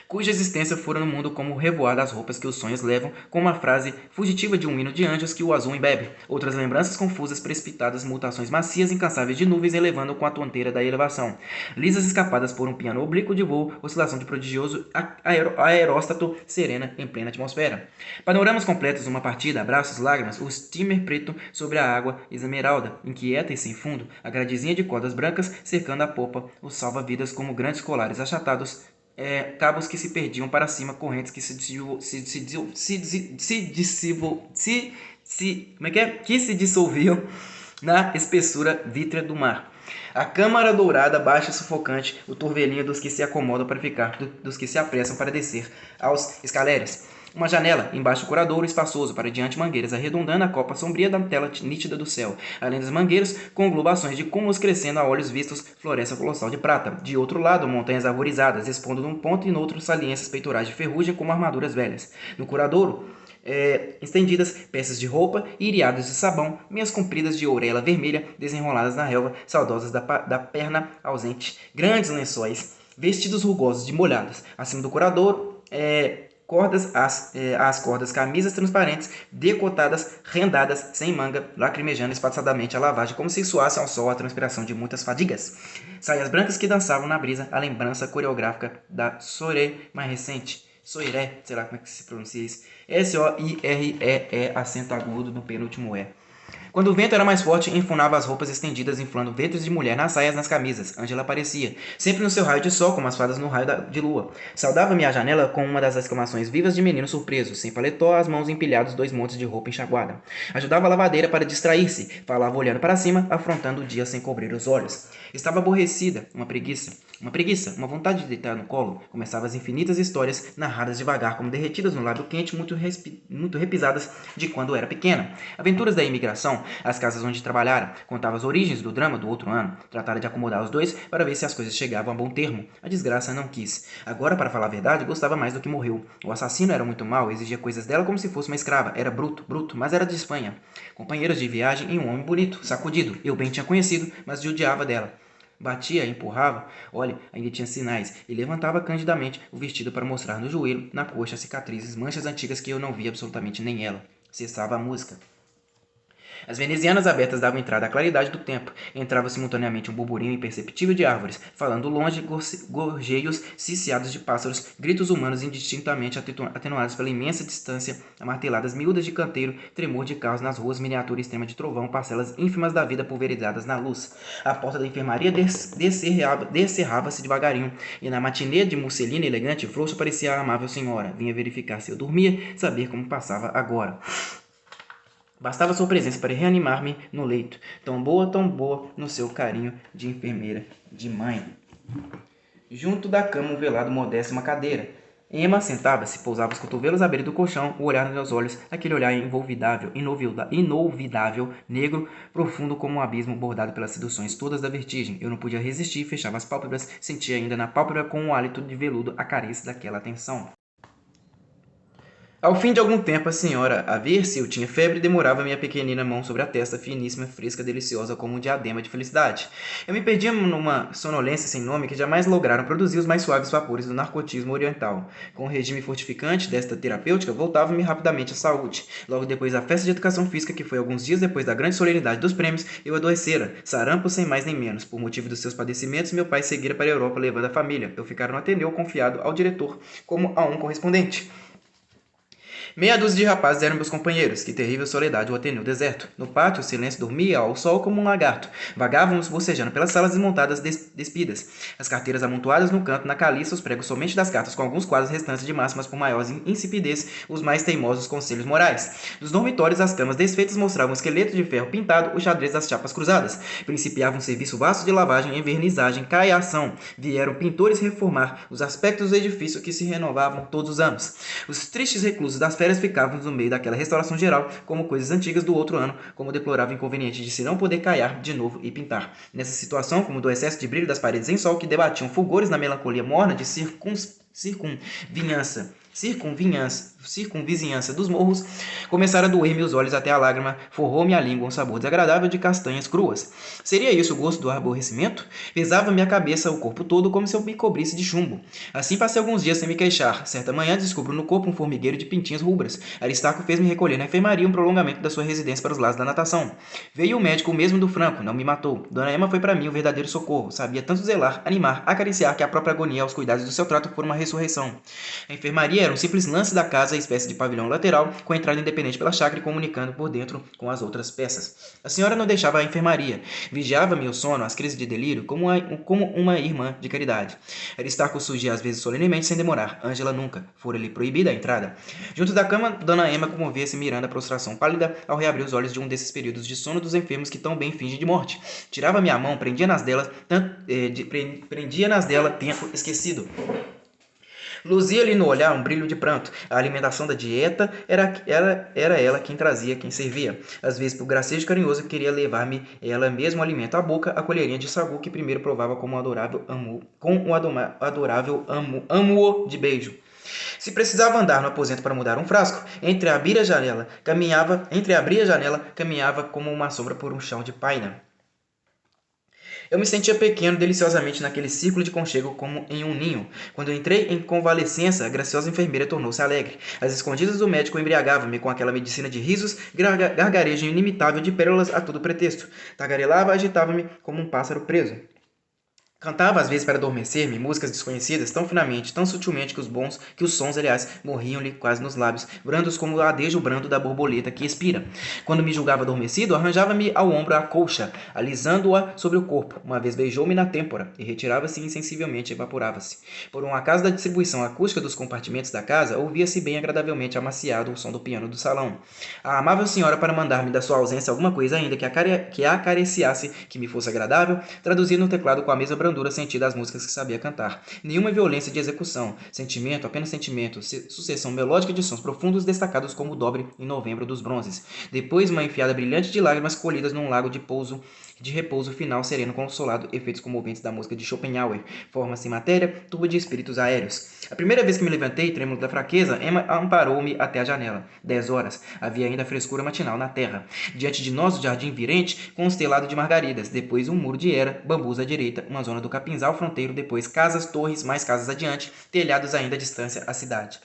cuja existência fora no mundo como o revoar das roupas que os sonhos levam, com uma frase fugitiva de um hino de anjos que o azul embebe. Outras lembranças confusas, precipitadas, mutações macias, incansáveis de nuvens elevando com a tonteira da elevação. Lisas escapadas por um piano oblíquo de voo, oscilação de prodigioso aeróstato serena em plena atmosfera. Panoramas completos, uma partida, abraços, lágrimas, o steamer preto sobre a água esmeralda, inquieta e sem fundo, a gradezinha de cordas brancas cercando a popa, os salva-vidas como grandes colares achatados, cabos que se perdiam para cima, correntes que se dissolviam na espessura vítrea do mar. A câmara dourada, baixa e sufocante, o turvelinho dos que se acomodam para ficar, dos que se apressam para descer aos escaleres. Uma janela, embaixo o curadouro espaçoso, para diante mangueiras, arredondando a copa sombria da tela nítida do céu. Além das mangueiras, conglobações de cúmulos crescendo a olhos vistos, floresta colossal de prata. De outro lado, montanhas arborizadas, expondo num ponto e no outro saliências peitorais de ferrugem como armaduras velhas. No curadouro, estendidas, peças de roupa e iriadas de sabão, meias compridas de ourela vermelha, desenroladas na relva, saudosas da perna ausente, grandes lençóis, vestidos rugosos de molhadas. Acima do curadouro, cordas, as cordas, camisas transparentes, decotadas, rendadas, sem manga, lacrimejando espaçadamente a lavagem, como se suasse ao sol a transpiração de muitas fadigas. Saias brancas que dançavam na brisa, a lembrança coreográfica da soirée mais recente. Soirée, sei lá como é que se pronuncia isso. S-O-I-R-E-E, acento agudo no penúltimo E. Quando o vento era mais forte, enfunava as roupas estendidas, inflando ventres de mulher nas saias, nas camisas. Ângela aparecia, sempre no seu raio de sol, como as fadas no raio de lua. Saudava-me à janela com uma das exclamações vivas de menino surpreso, sem paletó, as mãos empilhadas, 2 montes de roupa enxaguada. Ajudava a lavadeira para distrair-se, falava olhando para cima, afrontando o dia sem cobrir os olhos. Estava aborrecida, uma preguiça, uma vontade de deitar no colo. Começava as infinitas histórias, narradas devagar, como derretidas no lábio quente, muito repisadas de quando era pequena. Aventuras da imigração, as casas onde trabalhara, contava as origens do drama do outro ano, tratara de acomodar os dois para ver se as coisas chegavam a bom termo. A desgraça não quis. Agora, para falar a verdade, gostava mais do que morreu. O assassino era muito mau, exigia coisas dela como se fosse uma escrava. Era bruto, mas era de Espanha. Companheiros de viagem e um homem bonito, sacudido. Eu bem tinha conhecido, mas judiava dela. Batia, empurrava, olha, ainda tinha sinais, e levantava candidamente o vestido para mostrar no joelho, na coxa, cicatrizes, manchas antigas que eu não via absolutamente nem ela. Cessava a música. As venezianas abertas davam entrada à claridade do tempo. Entrava simultaneamente um burburinho imperceptível de árvores, falando longe, gorjeios ciciados de pássaros, gritos humanos indistintamente atenuados pela imensa distância, amarteladas miúdas de canteiro, tremor de carros nas ruas, miniatura extrema de trovão, parcelas ínfimas da vida pulverizadas na luz. A porta da enfermaria descerrava-se devagarinho, e na matinê de musselina elegante e frouxa parecia a amável senhora. Vinha verificar se eu dormia, saber como passava agora. Bastava sua presença para reanimar-me no leito, tão boa no seu carinho de enfermeira, de mãe. Junto da cama, um velado modesto e uma cadeira. Emma sentava-se, pousava os cotovelos à beira do colchão, o olhar nos meus olhos, aquele olhar inolvidável, negro, profundo como um abismo bordado pelas seduções todas da vertigem. Eu não podia resistir, fechava as pálpebras, sentia ainda na pálpebra com um hálito de veludo a carícia daquela atenção. Ao fim de algum tempo, a senhora, a ver se eu tinha febre, demorava minha pequenina mão sobre a testa, finíssima, fresca, deliciosa, como um diadema de felicidade. Eu me perdia numa sonolência sem nome que jamais lograram produzir os mais suaves vapores do narcotismo oriental. Com o regime fortificante desta terapêutica, voltava-me rapidamente à saúde. Logo depois da festa de educação física, que foi alguns dias depois da grande solenidade dos prêmios, eu adoecera, sarampo sem mais nem menos. Por motivo dos seus padecimentos, meu pai seguira para a Europa, levando a família. Eu ficara no Ateneu, confiado ao diretor, como a um correspondente. Meia dúzia de rapazes eram meus companheiros, que terrível soledade o Ateneu deserto. No pátio, o silêncio dormia ao sol como um lagarto. Vagávamos bocejando pelas salas desmontadas despidas. As carteiras amontoadas no canto, na caliça, os pregos somente das cartas com alguns quadros restantes de máximas por maior insipidez, os mais teimosos conselhos morais. Dos dormitórios, as camas desfeitas mostravam um esqueleto de ferro pintado, o xadrez das chapas cruzadas. Principiava um serviço vasto de lavagem, envernizagem, caiação. Vieram pintores reformar os aspectos do edifício que se renovavam todos os anos. Os tristes reclusos das férias ficávamos no meio daquela restauração geral, como coisas antigas do outro ano, como deplorava o inconveniente de se não poder caiar de novo e pintar. Nessa situação, como do excesso de brilho das paredes em sol que debatiam fulgores na melancolia morna de circunvizinhança dos morros, começaram a doer meus olhos até a lágrima, forrou-me a língua um sabor desagradável de castanhas cruas. Seria isso o gosto do aborrecimento? Pesava-me a cabeça, o corpo todo, como se eu me cobrisse de chumbo. Assim passei alguns dias sem me queixar. Certa manhã descubro no corpo um formigueiro de pintinhas rubras. Aristarco fez-me recolher na enfermaria um prolongamento da sua residência para os lados da natação. Veio o médico, o mesmo do Franco, não me matou. Dona Emma foi para mim o verdadeiro socorro. Sabia tanto zelar, animar, acariciar que a própria agonia aos cuidados do seu trato foi uma ressurreição. A enfermaria era um simples lance da casa, espécie de pavilhão lateral, com entrada independente pela chácara e comunicando por dentro com as outras peças. A senhora não deixava a enfermaria. Vigiava-me o sono, as crises de delírio, como uma irmã de caridade. Aristarco surgia às vezes solenemente, sem demorar. Ângela nunca. Fora-lhe proibida a entrada. Junto da cama, Dona Emma comovia-se mirando a prostração pálida ao reabrir os olhos de um desses períodos de sono dos enfermos que tão bem fingem de morte. Tirava minha mão, prendia nas dela, tempo esquecido. Luzia-lhe no olhar um brilho de pranto. A alimentação da dieta era ela quem trazia, quem servia. Às vezes, por gracejo carinhoso, queria levar-me ela mesmo o alimento à boca, a colherinha de sagu que primeiro provava como um amo de beijo. Se precisava andar no aposento para mudar um frasco, entre abrir a janela, caminhava como uma sombra por um chão de paina. Eu me sentia pequeno deliciosamente naquele círculo de conchego como em um ninho. Quando entrei em convalescença, a graciosa enfermeira tornou-se alegre. As escondidas do médico embriagavam-me com aquela medicina de risos, gargarejo inimitável de pérolas a todo pretexto. Tagarelava, agitava-me como um pássaro preso. Cantava às vezes para adormecer-me músicas desconhecidas tão finamente, tão sutilmente que os sons, aliás, morriam-lhe quase nos lábios, brandos como o adejo brando da borboleta que expira. Quando me julgava adormecido, arranjava-me ao ombro a colcha, alisando-a sobre o corpo. Uma vez beijou-me na têmpora e retirava-se insensivelmente, evaporava-se. Por um acaso da distribuição acústica dos compartimentos da casa, ouvia-se bem agradavelmente amaciado o som do piano do salão. A amável senhora, para mandar-me da sua ausência alguma coisa ainda que a acariciasse, que me fosse agradável, traduzia no teclado com a mesma brandura sentida as músicas que sabia cantar. Nenhuma violência de execução. Sentimento, apenas sentimento. Sucessão melódica de sons profundos destacados como o dobre em novembro dos bronzes. Depois uma enfiada brilhante de lágrimas colhidas num lago de repouso final sereno consolado, efeitos comoventes da música de Schopenhauer, forma sem matéria, turba de espíritos aéreos. A primeira vez que me levantei, trêmulo da fraqueza, Emma amparou-me até a janela. 10 horas. Havia ainda frescura matinal na terra. Diante de nós, o jardim virente, constelado de margaridas, depois um muro de era, bambus à direita, uma zona do capinzal fronteiro, depois casas, torres, mais casas adiante, telhados ainda à distância, a cidade.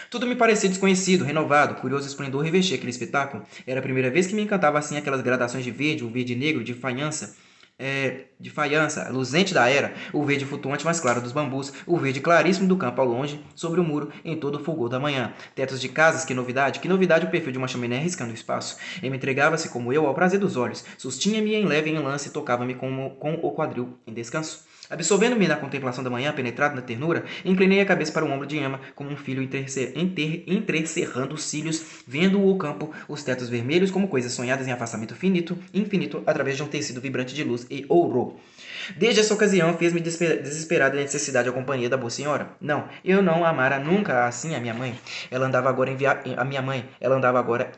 Tudo me parecia desconhecido, renovado, curioso esplendor revestia aquele espetáculo. Era a primeira vez que me encantava assim aquelas gradações de verde, o verde negro, de faiança, luzente da era, o verde flutuante mais claro dos bambus, o verde claríssimo do campo ao longe, sobre o muro, em todo o fulgor da manhã. Tetos de casas, que novidade o perfil de uma chaminé riscando o espaço. Ele entregava-se, como eu, ao prazer dos olhos, sustinha-me em leve enlace e tocava-me com o quadril em descanso. Absorvendo-me na contemplação da manhã, penetrado na ternura, inclinei a cabeça para o ombro de Emma, como um filho entrecerrando os cílios, vendo o campo, os tetos vermelhos como coisas sonhadas em afastamento infinito, através de um tecido vibrante de luz e ouro. Desde essa ocasião, fez-me desesperar da necessidade da companhia da boa senhora. Não, eu não amara nunca assim a minha mãe. Ela andava agora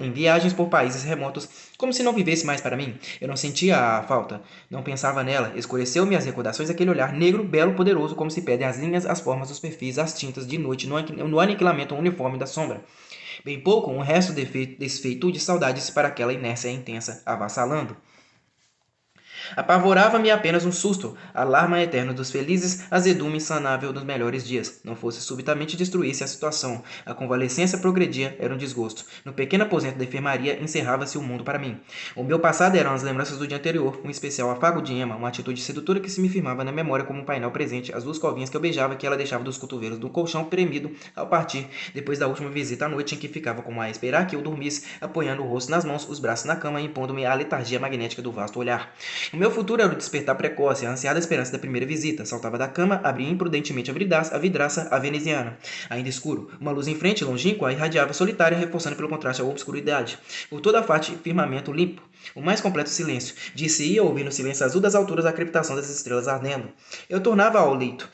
em viagens por países remotos, como se não vivesse mais para mim. Eu não sentia a falta, não pensava nela. Escureceu-me as recordações daquele olhar negro, belo, poderoso, como se pedem as linhas, as formas, os perfis, as tintas de noite no aniquilamento uniforme da sombra. Bem pouco, um resto desfeito de saudades para aquela inércia intensa, avassalando. Apavorava-me apenas um susto, alarma eterno dos felizes, azedume insanável dos melhores dias. Não fosse subitamente destruir-se a situação. A convalescença progredia, era um desgosto. No pequeno aposento da enfermaria encerrava-se o mundo para mim. O meu passado eram as lembranças do dia anterior, um especial afago de Emma, uma atitude sedutora que se me firmava na memória como um painel presente, as 2 covinhas que eu beijava que ela deixava dos cotovelos do colchão tremido ao partir, depois da última visita à noite em que ficava como a esperar que eu dormisse, apoiando o rosto nas mãos, os braços na cama e impondo-me a letargia magnética do vasto olhar. O meu futuro era o despertar precoce, a ansiada esperança da primeira visita. Saltava da cama, abria imprudentemente a vidraça, a veneziana. Ainda escuro. Uma luz em frente, longínqua, irradiava solitária, reforçando pelo contraste a obscuridade. Por toda a parte, firmamento limpo. O mais completo silêncio. Disse-ia ouvir no silêncio azul das alturas a crepitação das estrelas ardendo. Eu tornava ao leito.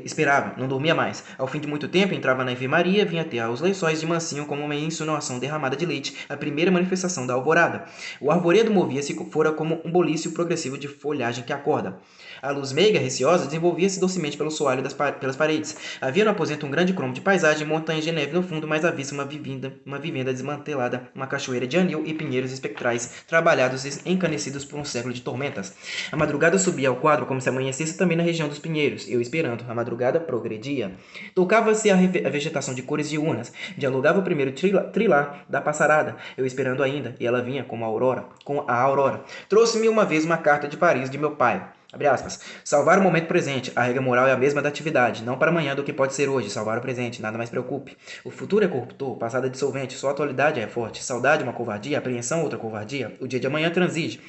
Esperava, não dormia mais. Ao fim de muito tempo, entrava na enfermaria, vinha ter aos lençóis de mansinho como uma insinuação derramada de leite, a primeira manifestação da alvorada. O arvoredo movia-se fora como um bolício progressivo de folhagem que acorda. A luz meiga, receosa, desenvolvia-se docemente pelo soalho pelas paredes. Havia no aposento um grande cromo de paisagem, montanhas de neve no fundo, mais à vista uma vivenda desmantelada, uma cachoeira de anil e pinheiros espectrais, trabalhados e encanecidos por um século de tormentas. A madrugada subia ao quadro como se amanhecesse também na região dos pinheiros, eu esperando. A madrugada progredia. Tocava-se a vegetação de cores diurnas. Dialogava o primeiro trilar da passarada. Eu esperando ainda, e ela vinha com a aurora. Trouxe-me uma vez uma carta de Paris de meu pai. Abre aspas. Salvar o momento presente. A regra moral é a mesma da atividade. Não para amanhã do que pode ser hoje. Salvar o presente. Nada mais preocupe. O futuro é corruptor. O passado é dissolvente. Só a atualidade é forte. Saudade uma covardia. Apreensão outra covardia. O dia de amanhã transige.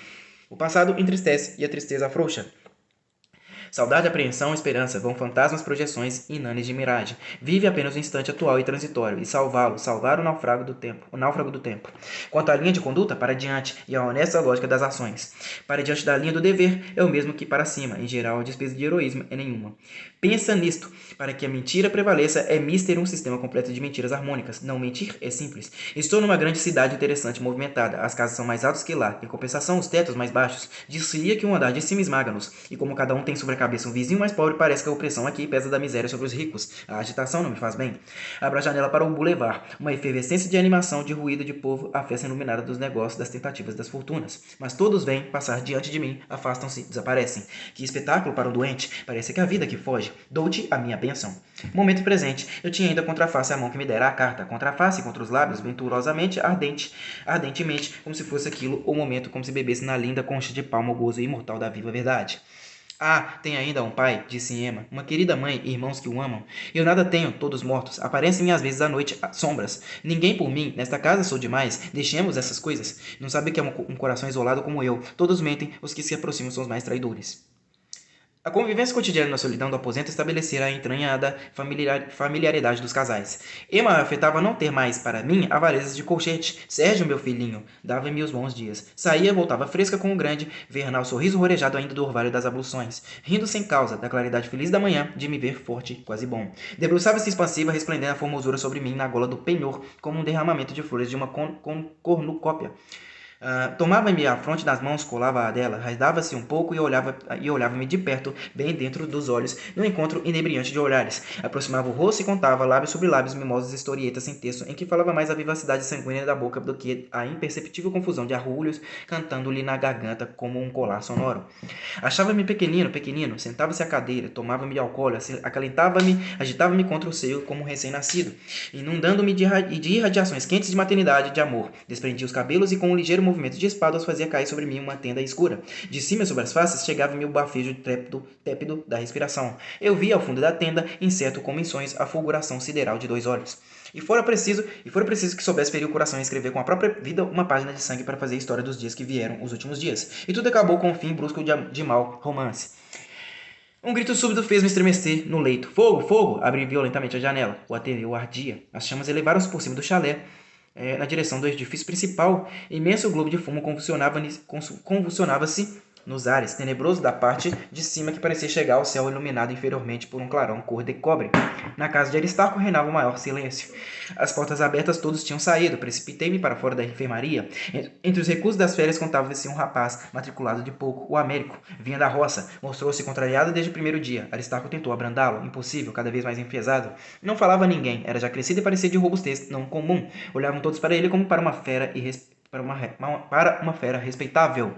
O passado entristece e a tristeza afrouxa. Saudade, apreensão, esperança, vão fantasmas, projeções, inanes de miragem. Vive apenas o instante atual e transitório, e salvar o náufrago do tempo. Quanto à linha de conduta, para diante, e a honesta lógica das ações. Para diante da linha do dever, é o mesmo que para cima, em geral, a despesa de heroísmo é nenhuma. Pensa nisto, para que a mentira prevaleça, é mister um sistema completo de mentiras harmônicas. Não mentir é simples. Estou numa grande cidade interessante e movimentada. As casas são mais altas que lá. Em compensação, os tetos mais baixos. Dizia que um andar de cima esmaga-nos. E como cada um tem sobre a cabeça um vizinho mais pobre, parece que a opressão aqui pesa da miséria sobre os ricos. A agitação não me faz bem. Abro a janela para o boulevard. Uma efervescência de animação, de ruído, de povo, a festa iluminada dos negócios, das tentativas, das fortunas. Mas todos vêm passar diante de mim, afastam-se, desaparecem. Que espetáculo para um doente! Parece que a vida que foge. Dou-te a minha bênção. Momento presente, eu tinha ainda contra a face a mão que me dera a carta. Contra a face, contra os lábios, venturosamente, ardentemente, como se fosse aquilo o momento, como se bebesse na linda concha de palma o gozo imortal da viva verdade. Ah, tem ainda um pai, disse Emma, uma querida mãe e irmãos que o amam. Eu nada tenho, todos mortos. Aparecem-me às vezes à noite sombras. Ninguém por mim, nesta casa sou demais. Deixemos essas coisas. Não sabe que é um coração isolado como eu. Todos mentem, os que se aproximam são os mais traidores. A convivência cotidiana na solidão do aposento estabelecera a entranhada familiaridade dos casais. Emma afetava não ter mais, para mim, avarezas de colchete. Sérgio, meu filhinho, dava-me os bons dias. Saía, voltava fresca com o grande, vernal sorriso rorejado ainda do orvalho das abluções, rindo sem causa, da claridade feliz da manhã, de me ver forte, quase bom. Debruçava-se expansiva, resplendendo a formosura sobre mim na gola do penhor, como um derramamento de flores de uma cornucópia. Tomava-me a fronte das mãos, colava a dela, raidava-se um pouco e olhava-me de perto, bem dentro dos olhos, num encontro inebriante de olhares. Aproximava o rosto e contava, lábios sobre lábios, mimosas historietas sem texto, em que falava mais a vivacidade sanguínea da boca do que a imperceptível confusão de arrulhos, cantando-lhe na garganta como um colar sonoro. Achava-me pequenino, sentava-se à cadeira, tomava-me ao colo, acalentava-me, agitava-me contra o seio como um recém-nascido, inundando-me de irradiações quentes de maternidade e de amor. Desprendia os cabelos e com um ligeiro movimento de espada os fazia cair sobre mim uma tenda escura. De cima sobre as faces chegava-me o bafejo tépido da respiração. Eu via ao fundo da tenda, incerto como em sonhos, a fulguração sideral de 2 olhos. E fora preciso que soubesse ferir o coração e escrever com a própria vida uma página de sangue para fazer a história dos dias que vieram, os últimos dias. E tudo acabou com um fim brusco de mau romance. Um grito súbito fez-me estremecer no leito. Fogo! Fogo! Abri violentamente a janela. O Ateneu ardia. As chamas elevaram-se por cima do chalé, na direção do edifício principal. Imenso globo de fumo convulsionava-se nos ares, tenebroso da parte de cima que parecia chegar ao céu iluminado inferiormente por um clarão cor de cobre. Na casa de Aristarco reinava o maior silêncio. As portas abertas todos tinham saído. Precipitei-me para fora da enfermaria. Entre os reclusos das férias contava-se um rapaz, matriculado de pouco, o Américo. Vinha da roça. Mostrou-se contrariado desde o primeiro dia. Aristarco tentou abrandá-lo. Impossível, cada vez mais enfesado. Não falava a ninguém. Era já crescido e parecia de robustez não comum. Olhavam todos para ele como para uma fera respeitável.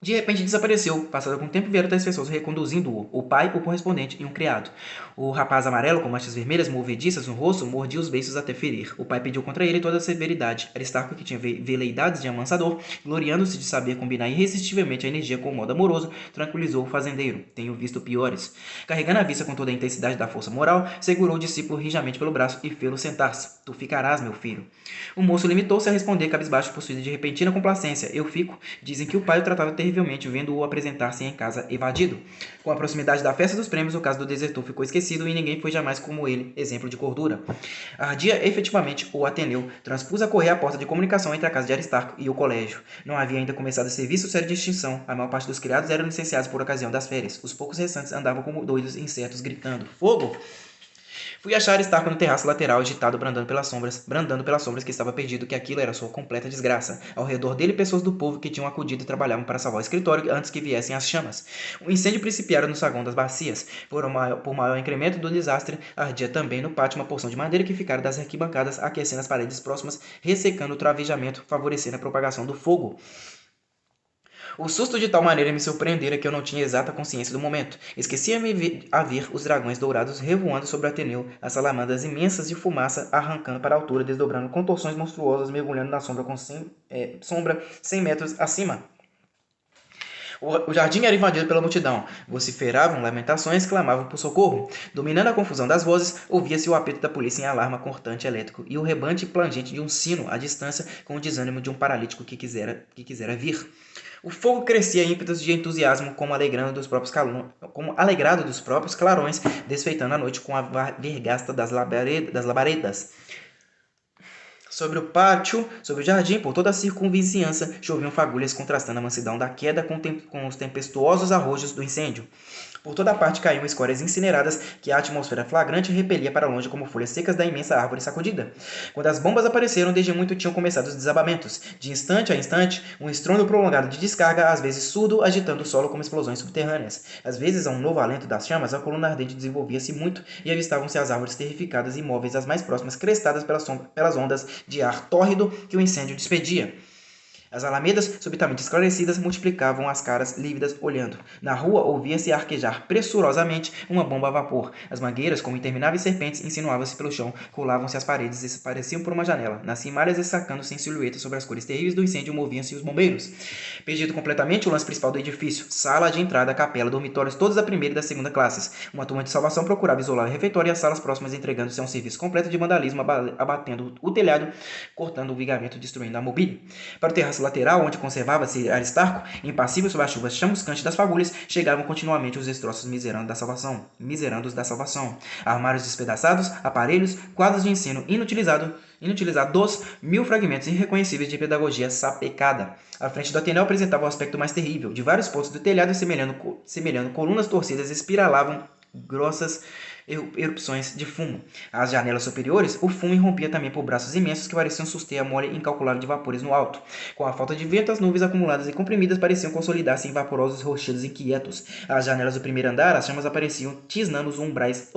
De repente desapareceu. Passado algum tempo vieram 3 pessoas reconduzindo-o. O pai, o correspondente e um criado. O rapaz amarelo, com manchas vermelhas movediças no rosto, mordia os beiços até ferir. O pai pediu contra ele toda a severidade. Aristarco, que tinha veleidades de amansador, gloriando-se de saber combinar irresistivelmente a energia com o modo amoroso, tranquilizou o fazendeiro. Tenho visto piores. Carregando a vista com toda a intensidade da força moral, segurou o discípulo rijamente pelo braço e fê-lo sentar-se. Tu ficarás, meu filho. O moço limitou-se a responder cabisbaixo, possuído de repentina complacência. Eu fico. Dizem que o pai o tratava terrivelmente, vendo-o apresentar-se em casa evadido. Com a proximidade da festa dos prêmios, o caso do desertor ficou esquecido e ninguém foi jamais como ele, exemplo de cordura. Ardia efetivamente o Ateneu. Transpus a correr a porta de comunicação entre a casa de Aristarco e o colégio. Não havia ainda começado o serviço sério de extinção. A maior parte dos criados eram licenciados por ocasião das férias. Os poucos restantes andavam como doidos incertos, gritando: Fogo! Fui achar Aristarco no terraço lateral, agitado, brandando pelas sombras que estava perdido, que aquilo era sua completa desgraça. Ao redor dele, pessoas do povo que tinham acudido e trabalhavam para salvar o escritório antes que viessem as chamas. O incêndio principiara no saguão das bacias. Por maior incremento do desastre, ardia também no pátio uma porção de madeira que ficara das arquibancadas, aquecendo as paredes próximas, ressecando o travejamento, favorecendo a propagação do fogo. O susto de tal maneira me surpreendera que eu não tinha exata consciência do momento. Esquecia-me a ver os dragões dourados revoando sobre o Ateneu, as salamandras imensas de fumaça arrancando para a altura, desdobrando contorções monstruosas, mergulhando na sombra sombra 100 metros acima. O jardim era invadido pela multidão. Vociferavam lamentações, clamavam por socorro. Dominando a confusão das vozes, ouvia-se o apito da polícia em alarma cortante elétrico e o rebante plangente de um sino à distância com o desânimo de um paralítico que quisera vir. O fogo crescia ímpetos de entusiasmo, como alegrado dos próprios clarões, desfeitando a noite com a vergasta das labaredas. Sobre o pátio, sobre o jardim, por toda a circunvizinhança, choviam fagulhas contrastando a mansidão da queda com os tempestuosos arrojos do incêndio. Por toda parte caíam escórias incineradas que a atmosfera flagrante repelia para longe como folhas secas da imensa árvore sacudida. Quando as bombas apareceram, desde muito tinham começado os desabamentos. De instante a instante, um estrondo prolongado de descarga, às vezes surdo, agitando o solo como explosões subterrâneas. Às vezes, a um novo alento das chamas, a coluna ardente desenvolvia-se muito e avistavam-se as árvores terrificadas e imóveis, as mais próximas crestadas pelas ondas de ar tórrido que o incêndio despedia. As alamedas, subitamente esclarecidas, multiplicavam as caras lívidas olhando. Na rua ouvia-se arquejar pressurosamente uma bomba a vapor. As mangueiras, como intermináveis serpentes, insinuavam-se pelo chão, colavam-se às paredes e desapareciam por uma janela. Nas cimalhas, destacando-se em silhueta sobre as cores terríveis do incêndio, moviam-se os bombeiros. Perdido completamente o lance principal do edifício, sala de entrada, capela, dormitórios, todos da primeira e da segunda classes. Uma turma de salvação procurava isolar o refeitório e as salas próximas, entregando-se a um serviço completo de vandalismo, abatendo o telhado, cortando o vigamento, destruindo a mobília. Para o terraço lateral, onde conservava-se Aristarco, impassível sob a chuva chamuscante das fagulhas, chegavam continuamente os destroços miserandos da salvação. Armários despedaçados, aparelhos, quadros de ensino inutilizados, 1000 fragmentos irreconhecíveis de pedagogia sapecada. A frente do Ateneu apresentava o aspecto mais terrível. De vários pontos do telhado, semelhando colunas torcidas, espiralavam grossas erupções de fumo. Às janelas superiores, o fumo irrompia também por braços imensos que pareciam suster a mole incalculável de vapores no alto. Com a falta de vento, as nuvens acumuladas e comprimidas pareciam consolidar-se em vaporosos rochedos inquietos. Às janelas do primeiro andar, as chamas apareciam tisnando os umbrais,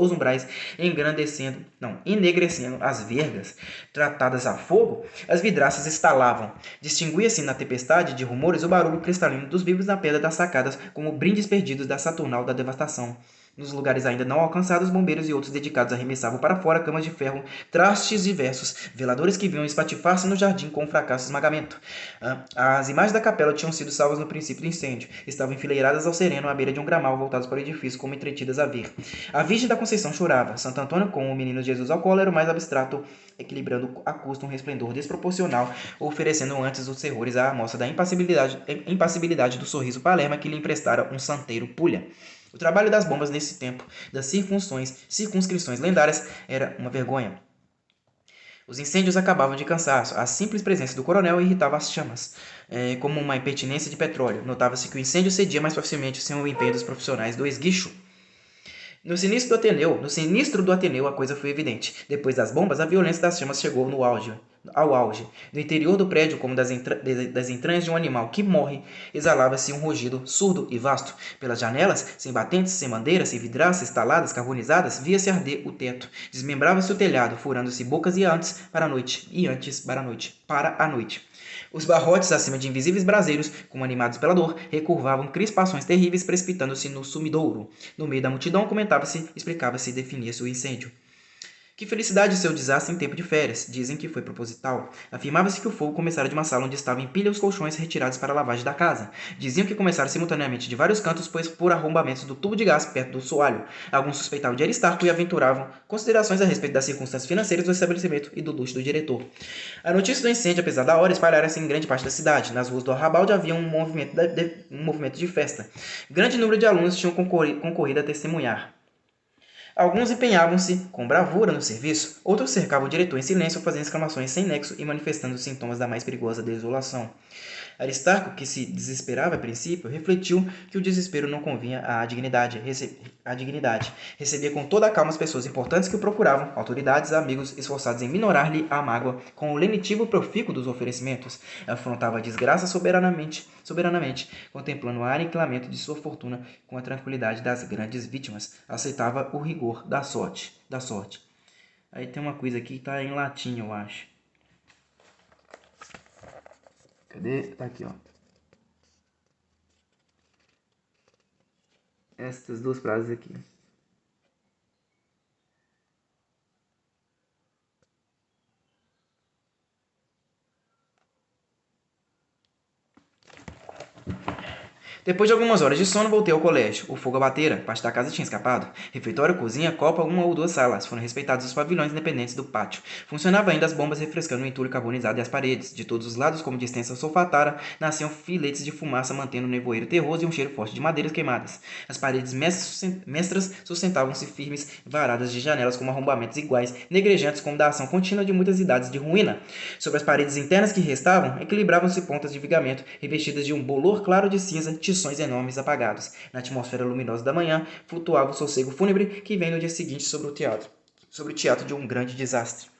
enegrecendo as vergas. Tratadas a fogo, as vidraças estalavam. Distinguia-se na tempestade de rumores o barulho cristalino dos vivos na pedra das sacadas, como brindes perdidos da Saturnal da devastação. Nos lugares ainda não alcançados, bombeiros e outros dedicados arremessavam para fora camas de ferro, trastes diversos, veladores que vinham espatifar-se no jardim com um fracasso esmagamento. As imagens da capela tinham sido salvas no princípio do incêndio. Estavam enfileiradas ao sereno à beira de um gramal, voltados para o edifício, como entretidas a ver. A Virgem da Conceição chorava. Santo Antônio, com o menino Jesus ao colo, era o mais abstrato, equilibrando a custo um resplendor desproporcional, oferecendo antes os terrores à amostra da impassibilidade do sorriso palerma que lhe emprestara um santeiro pulha. O trabalho das bombas nesse tempo, das circunscrições lendárias, era uma vergonha. Os incêndios acabavam de cansaço. A simples presença do coronel irritava as chamas, como uma impertinência de petróleo. Notava-se que o incêndio cedia mais facilmente sem o empenho dos profissionais do esguicho. No sinistro do Ateneu, a coisa foi evidente. Depois das bombas, a violência das chamas chegou ao auge. No interior do prédio, como das entranhas de um animal que morre, exalava-se um rugido surdo e vasto. Pelas janelas, sem batentes, sem bandeiras, sem vidraças, estaladas, carbonizadas, via-se arder o teto. Desmembrava-se o telhado, furando-se bocas e antes para a noite. Os barrotes, acima de invisíveis braseiros, como animados pela dor, recurvavam crispações terríveis, precipitando-se no sumidouro. No meio da multidão, comentava-se, explicava-se e definia-se o incêndio. Que felicidade o seu desastre em tempo de férias. Dizem que foi proposital. Afirmava-se que o fogo começara de uma sala onde estavam em pilha os colchões retirados para a lavagem da casa. Diziam que começara simultaneamente de vários cantos, pois por arrombamentos do tubo de gás perto do soalho. Alguns suspeitavam de Aristarco e aventuravam considerações a respeito das circunstâncias financeiras do estabelecimento e do luxo do diretor. A notícia do incêndio, apesar da hora, espalhara-se em grande parte da cidade. Nas ruas do arrabalde havia um movimento de festa. Grande número de alunos tinham concorrido a testemunhar. Alguns empenhavam-se com bravura no serviço, outros cercavam o diretor em silêncio, fazendo exclamações sem nexo e manifestando os sintomas da mais perigosa desolação. Aristarco, que se desesperava a princípio, refletiu que o desespero não convinha à dignidade. Recebia com toda a calma as pessoas importantes que o procuravam, autoridades, amigos, esforçados em minorar-lhe a mágoa com o lenitivo profícuo dos oferecimentos. Afrontava a desgraça soberanamente, contemplando o aniquilamento de sua fortuna com a tranquilidade das grandes vítimas. Aceitava o rigor da sorte. Aí tem uma coisa aqui que está em latim, eu acho. Cadê? Tá aqui, ó. Estas duas frases aqui. Depois de algumas horas de sono, voltei ao colégio. O fogo abatera, parte da casa tinha escapado. Refeitório, cozinha, copa, uma ou duas salas. Foram respeitados os pavilhões independentes do pátio. Funcionava ainda as bombas refrescando o entulho carbonizado e as paredes. De todos os lados, como de extensa solfatara, nasciam filetes de fumaça mantendo o nevoeiro terroso e um cheiro forte de madeiras queimadas. As paredes mestras sustentavam-se firmes, varadas de janelas com arrombamentos iguais, negrejantes como da ação contínua de muitas idades de ruína. Sobre as paredes internas que restavam, equilibravam-se pontas de vigamento, revestidas de um bolor claro de cinza, tições enormes apagados. Na atmosfera luminosa da manhã, flutuava o sossego fúnebre que vem no dia seguinte sobre o teatro de um grande desastre.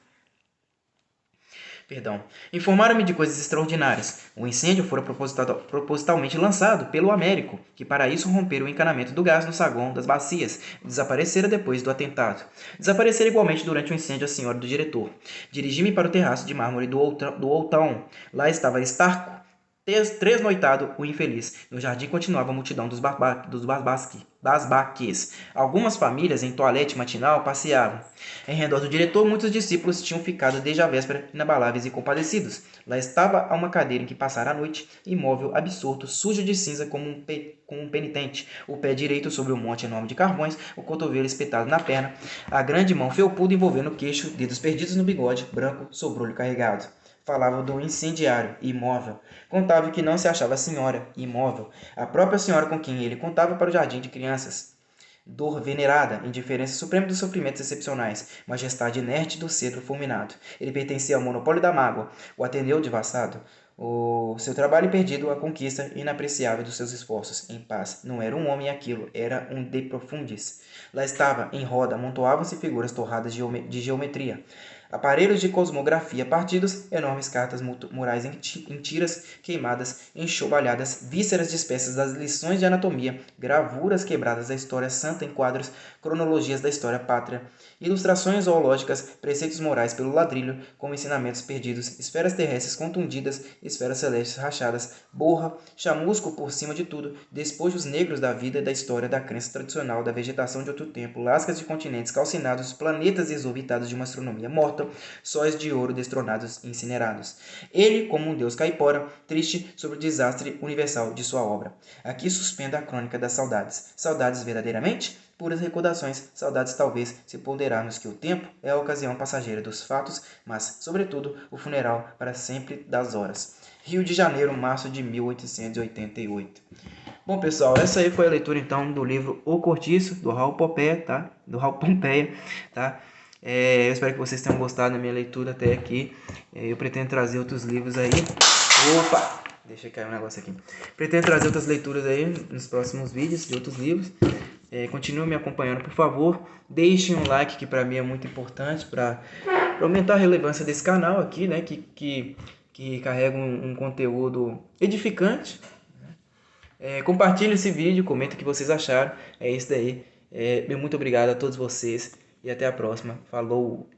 Informaram-me de coisas extraordinárias. O incêndio fora propositalmente lançado pelo Américo, que para isso rompera o encanamento do gás no saguão das bacias e desaparecera depois do atentado. Desaparecera igualmente durante o incêndio a senhora do diretor. Dirigi-me para o terraço de mármore do Old Lá estava Starco, tresnoitado o infeliz. No jardim continuava a multidão dos basbaques. Algumas famílias em toalete matinal passeavam. Em redor do diretor, muitos discípulos tinham ficado desde a véspera inabaláveis e compadecidos. Lá estava a uma cadeira em que passara a noite, imóvel, absorto, sujo de cinza como um penitente, o pé direito sobre um monte enorme de carvões, o cotovelo espetado na perna, a grande mão felpuda envolvendo o queixo, dedos perdidos no bigode, branco, sobrolho carregado. Falava do incendiário, imóvel. Contava que não se achava a senhora, imóvel, a própria senhora com quem ele contava para o jardim de crianças. Dor venerada, indiferença suprema dos sofrimentos excepcionais, majestade inerte do cedro fulminado. Ele pertencia ao monopólio da mágoa, o Ateneu devassado, o seu trabalho perdido, a conquista inapreciável dos seus esforços, em paz. Não era um homem aquilo, era um de profundis. Lá estava, em roda, amontoavam-se figuras torradas de geometria. Aparelhos de cosmografia partidos, enormes cartas murais em tiras queimadas, enxovalhadas, vísceras dispersas das lições de anatomia, gravuras quebradas da história santa em quadros, cronologias da história pátria, ilustrações zoológicas, preceitos morais pelo ladrilho, como ensinamentos perdidos, esferas terrestres contundidas, esferas celestes rachadas, borra, chamusco por cima de tudo, despojos negros da vida e da história, da crença tradicional, da vegetação de outro tempo, lascas de continentes calcinados, planetas exorbitados de uma astronomia morta, sóis de ouro destronados e incinerados. Ele, como um deus caipora, triste sobre o desastre universal de sua obra. Aqui suspendo a crônica das saudades. Saudades verdadeiramente? Puras recordações, saudades talvez, se ponderarmos que o tempo é a ocasião passageira dos fatos, mas, sobretudo, o funeral para sempre das horas. Rio de Janeiro, março de 1888. Bom, pessoal, essa aí foi a leitura, então, do livro O Cortiço, do Raul Pompeia, tá? Tá? Eu espero que vocês tenham gostado da minha leitura até aqui. Eu pretendo trazer outros livros aí. Opa! Deixa eu cair um negócio aqui. Pretendo trazer outras leituras aí nos próximos vídeos de outros livros. Continue me acompanhando, por favor. Deixem um like, que para mim é muito importante para aumentar a relevância desse canal aqui, né? Que carrega um conteúdo edificante. Compartilhe esse vídeo, comenta o que vocês acharam. É isso daí. Muito obrigado a todos vocês e até a próxima. Falou!